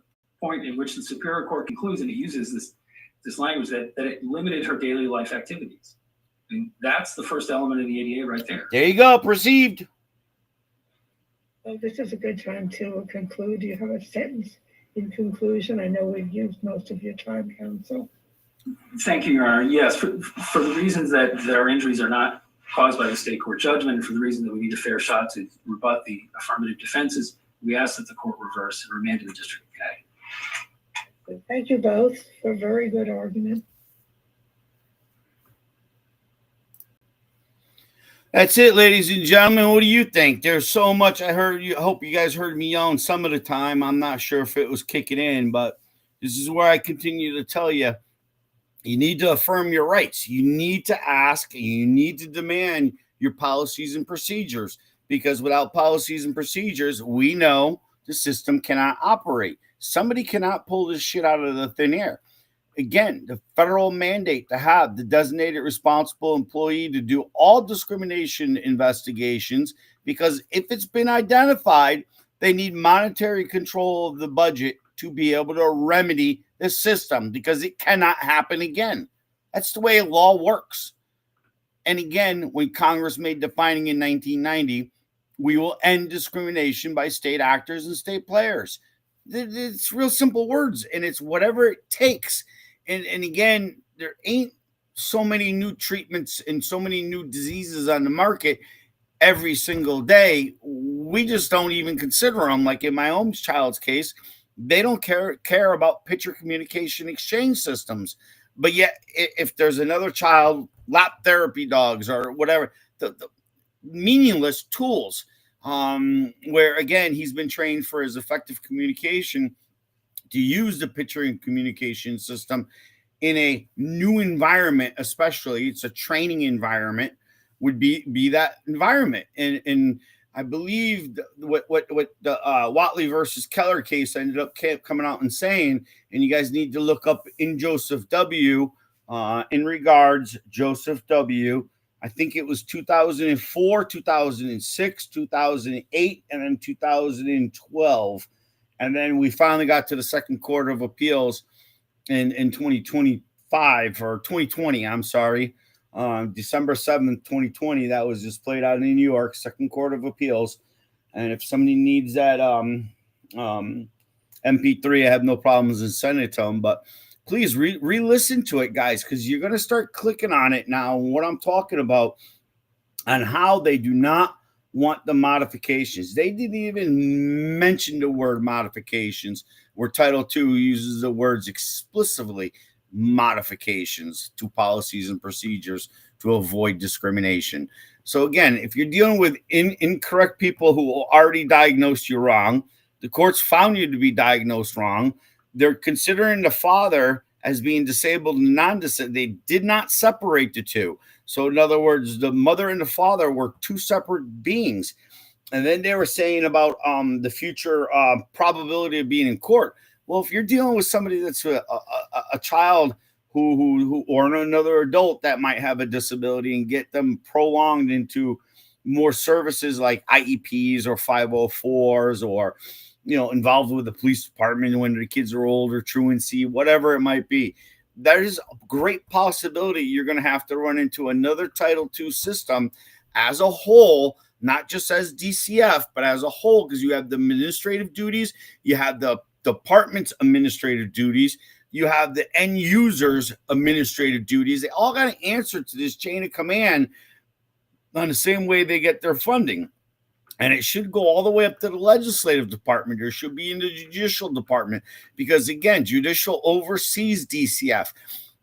point in which the Superior Court concludes, and it uses this language that it limited her daily life activities. And that's the first element of the ADA right there. There you go. Perceived. Well, this is a good time to conclude. Do you have a sentence in conclusion? I know we've used most of your time, counsel. Thank you, Your Honor. Yes, for the reasons that our injuries are not caused by the state court judgment, and for the reason that we need a fair shot to rebut the affirmative defenses, we ask that the court reverse and remand to the District of Connecticut. Thank you both for a very good argument. That's it, ladies and gentlemen. What do you think? There's so much. I hope you guys heard me yelling some of the time. I'm not sure if it was kicking in, but this is where I continue to tell you, you need to affirm your rights. You need to ask, and you need to demand your policies and procedures, because without policies and procedures, we know the system cannot operate. Somebody cannot pull this shit out of the thin air. Again, the federal mandate to have the designated responsible employee to do all discrimination investigations, because if it's been identified, they need monetary control of the budget to be able to remedy the system, because it cannot happen again. That's the way law works. And again, when Congress made the finding in 1990, we will end discrimination by state actors and state players. It's real simple words, and it's whatever it takes. And again, there ain't so many new treatments and so many new diseases on the market every single day. We just don't even consider them. Like in my own child's case, they don't care about picture communication exchange systems. But yet, if there's another child, lap therapy dogs or whatever, the meaningless tools, where again, he's been trained for his effective communication to use the picture and communication system in a new environment, especially it's a training environment, would be that environment. And I believe what the Watley versus Keller case ended up coming out and saying, and you guys need to look up in Joseph W. In regards Joseph W. I think it was 2004, 2006, 2008, and then 2012. And then we finally got to the Second Court of Appeals in 2025 or 2020. I'm sorry. December 7th, 2020. That was just played out in New York, Second Court of Appeals. And if somebody needs that MP3, I have no problems in sending it to them. But please re-listen to it, guys, because you're going to start clicking on it now. What I'm talking about on how they do not want the modifications. They didn't even mention the word modifications, where Title II uses the words explicitly, modifications to policies and procedures to avoid discrimination. So again, if you're dealing with incorrect people who already diagnosed you wrong, the courts found you to be diagnosed wrong, they're considering the father as being disabled and non-disabled. They did not separate the two. So in other words, the mother and the father were two separate beings. And then they were saying about the future probability of being in court. Well, if you're dealing with somebody that's a child who or another adult that might have a disability, and get them prolonged into more services like IEPs or 504s, or involved with the police department when the kids are older, truancy, whatever it might be, there's a great possibility you're going to have to run into another Title II system as a whole, not just as DCF, but as a whole, because you have the administrative duties, you have the department's administrative duties, you have the end users' administrative duties. They all got to answer to this chain of command on the same way they get their funding. And it should go all the way up to the legislative department. There should be in the judicial department, because, again, judicial oversees DCF.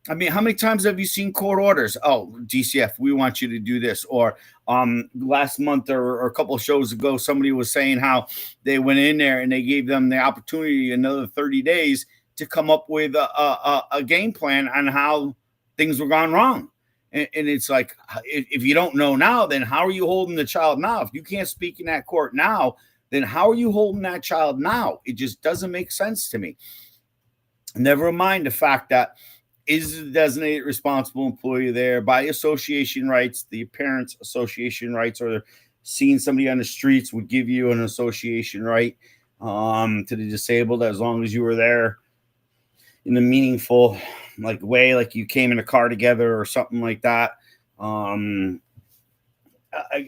I mean, how many times have you seen court orders? Oh, DCF, we want you to do this. Or last month or a couple of shows ago, somebody was saying how they went in there and they gave them the opportunity another 30 days to come up with a game plan on how things were gone wrong. And it's like, if you don't know now, then how are you holding the child now? If you can't speak in that court now, then how are you holding that child now? It just doesn't make sense to me. Never mind the fact that is the designated responsible employee there by association rights, the parents' association rights, or seeing somebody on the streets would give you an association right to the disabled, as long as you were there in a meaningful way, like you came in a car together or something like that.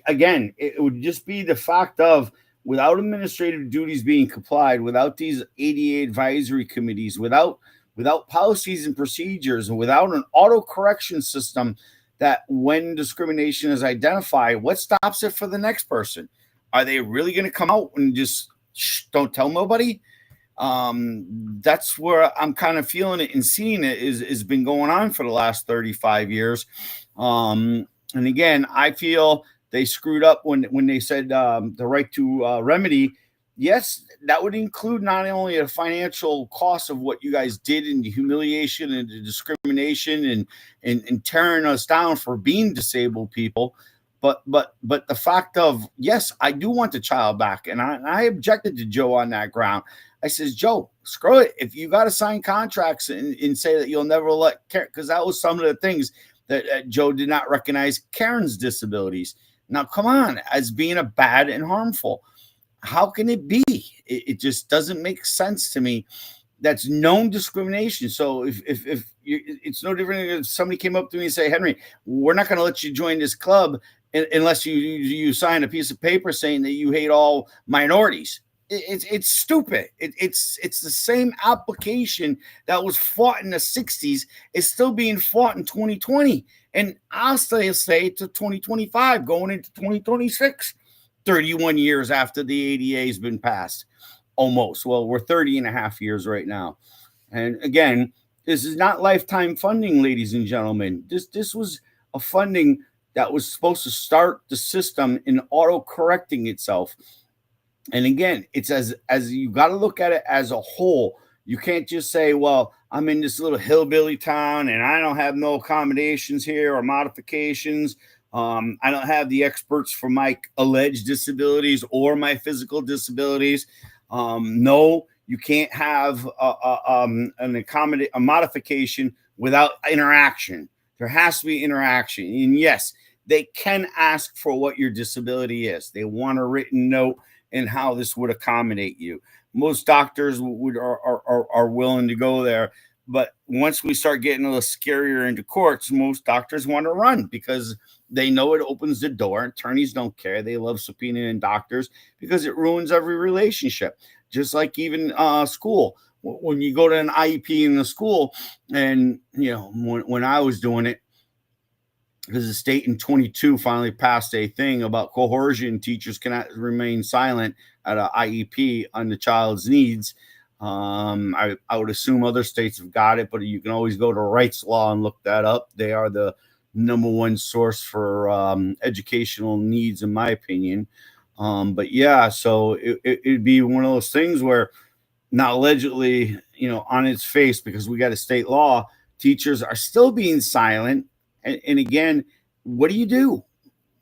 Again, it would just be the fact of, without administrative duties being complied, without these ADA advisory committees, without policies and procedures, and without an auto correction system that when discrimination is identified, what stops it for the next person? Are they really going to come out and just don't tell nobody? That's where I'm kind of feeling it and seeing it is been going on for the last 35 years. And again, I feel they screwed up when they said the right to remedy. Yes, that would include not only a financial cost of what you guys did in the humiliation and the discrimination and tearing us down for being disabled people, but the fact of, yes, I do want the child back. And I objected to Joe on that ground. I says, Joe, screw it. If you got to sign contracts and say that you'll never let Karen, because that was some of the things that Joe did not recognize Karen's disabilities. Now, come on, as being a bad and harmful. How can it be? It just doesn't make sense to me. That's known discrimination. So if it's no different if somebody came up to me and say, Henry, we're not going to let you join this club unless you sign a piece of paper saying that you hate all minorities. It's stupid. It's the same application that was fought in the 60s is still being fought in 2020. And I'll say to 2025, going into 2026. 31 years after the ADA has been passed, almost. Well, we're 30 and a half years right now. And again, this is not lifetime funding, ladies and gentlemen. This was a funding that was supposed to start the system in auto-correcting itself. And again, it's as you got to look at it as a whole. You can't just say, well, I'm in this little hillbilly town and I don't have no accommodations here or modifications. I don't have the experts for my alleged disabilities or my physical disabilities. No, you can't have a modification without interaction. There has to be interaction. And yes, they can ask for what your disability is. They want a written note and how this would accommodate you. Most doctors are willing to go there. But once we start getting a little scarier into courts, most doctors want to run because they know it opens the door. Attorneys don't care. They love subpoenaing doctors because it ruins every relationship. Just like even school. When you go to an IEP in the school, and when I was doing it, because the state in 22 finally passed a thing about coercion, teachers cannot remain silent at an IEP on the child's needs. I would assume other states have got it, but you can always go to Rights Law and look that up. They are the number one source for educational needs, in my opinion. But yeah, so it'd be one of those things where Now, allegedly, on its face, because we got a state law, teachers are still being silent. And again, what do?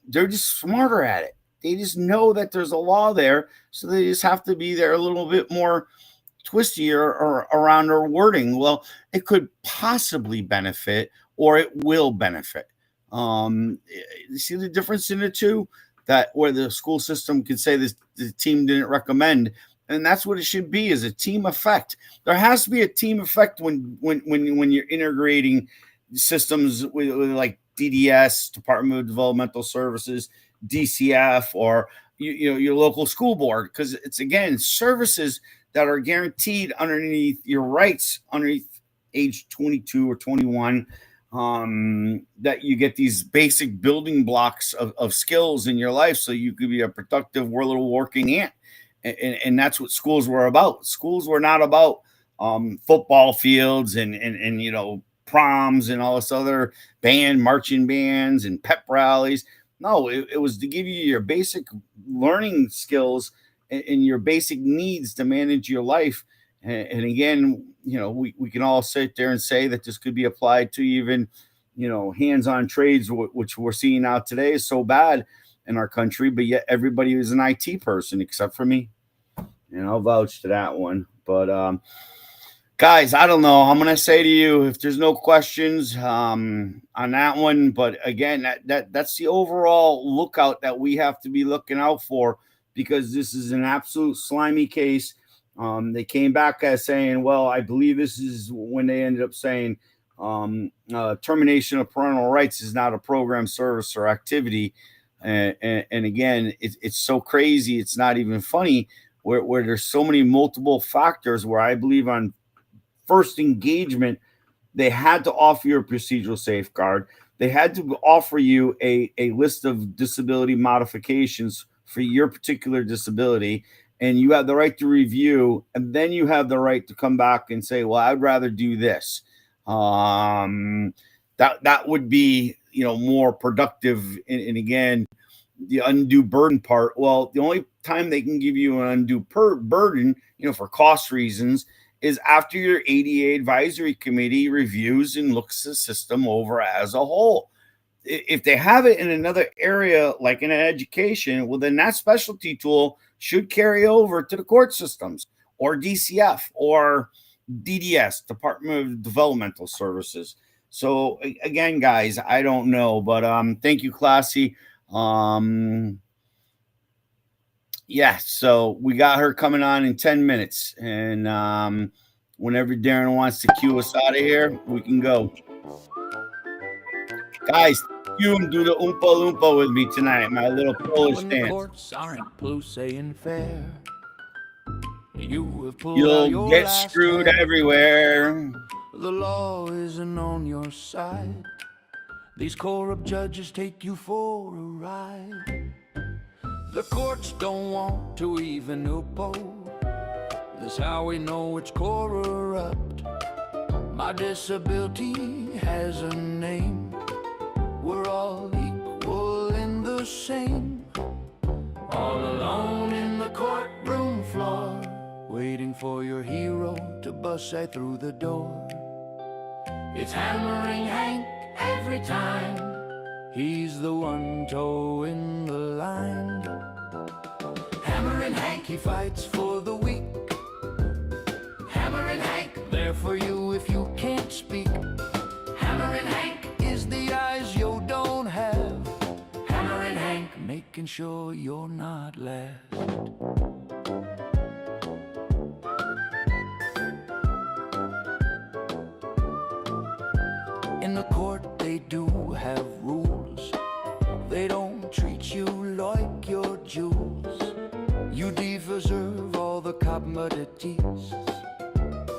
They're just smarter at it. They just know that there's a law there, so they just have to be there a little bit more twisty or around their wording. Well, it could possibly benefit, or it will benefit. You see the difference in the two? That where the school system could say this, the team didn't recommend, and that's what it should be, is a team effect. There has to be a team effect when you're integrating systems with like DDS, Department of Developmental Services, DCF, or your local school board, because it's, again, services that are guaranteed underneath your rights underneath age 22 or 21, that you get these basic building blocks of skills in your life so you could be a productive little working ant. And that's what schools were about. Schools were not about football fields and proms and all this other marching bands and pep rallies. No, it was to give you your basic learning skills and your basic needs to manage your life. And again, we can all sit there and say that this could be applied to even, hands-on trades, which we're seeing out today is so bad in our country, but yet everybody is an IT person except for me. And I'll vouch to that one. But guys, I don't know. I'm going to say to you, if there's no questions on that one, but again, that's the overall lookout that we have to be looking out for, because this is an absolute slimy case. They came back as saying, well, I believe this is when they ended up saying termination of parental rights is not a program, service, or activity. And again, it's so crazy. It's not even funny where there's so many multiple factors where I believe on first engagement, they had to offer you a procedural safeguard. They had to offer you a list of disability modifications for your particular disability. And you have the right to review, and then you have the right to come back and say, well, I'd rather do this. That would be, more productive. And again, the undue burden part. Well, the only time they can give you an undue burden, for cost reasons, is after your ADA advisory committee reviews and looks the system over as a whole. If they have it in another area, like in education, well, then that specialty tool should carry over to the court systems or DCF or DDS, Department of Developmental Services. So again, guys, I don't know, but thank you, Classy. Yeah, so we got her coming on in 10 minutes, and whenever Darren wants to cue us out of here, we can go. Guys, you and do the Oompa Loompa with me tonight, my little Polish When dance. the courts aren't blue saying fair, you have pulled out You'll your get last screwed hair. everywhere. The law isn't on your side. These corrupt judges take you for a ride. The courts don't want to even oppose. That's how we know it's corrupt. My disability has a name. We're all equal and the same. All alone in the courtroom floor, waiting for your hero to bust right through the door. It's hammering Hank every time. He's the one toeing the line. Hammering Hank, he fights for the weak. Hammering Hank, there for you if you can't speak. Hammering Hank is the eyes you don't have. Hammering Hank, making sure you're not last. In the court they do have rules. They don't treat you like your jewels. You deserve all the commodities.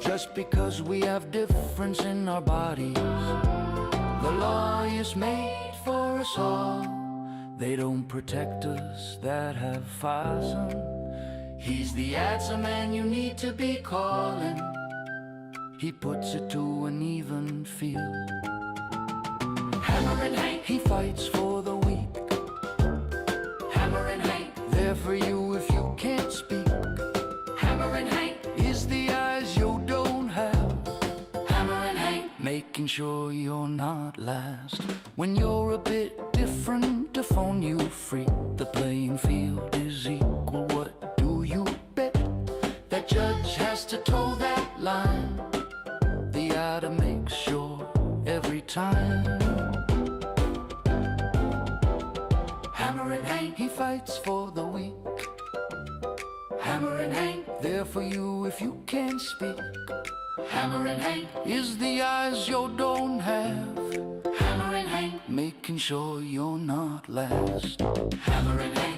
Just because we have difference in our bodies. The law is made for us all. They don't protect us that have files on. He's the answer man you need to be calling. He puts it to an even field. Hammering Hank, he fights for the weak. Hammering Hank, there for you if you can't speak. Hammering Hank is the making sure you're not last. When you're a bit different, to phone you free. The playing field is equal, what do you bet? That judge has to toe that line. The idol makes sure every time. Hammering Hank, he fights for the weak. Hammering Hank, there for you if you can't speak. Hammering Hank is the eyes you don't have. Hammering Hank, making sure you're not last. Hammering Hank.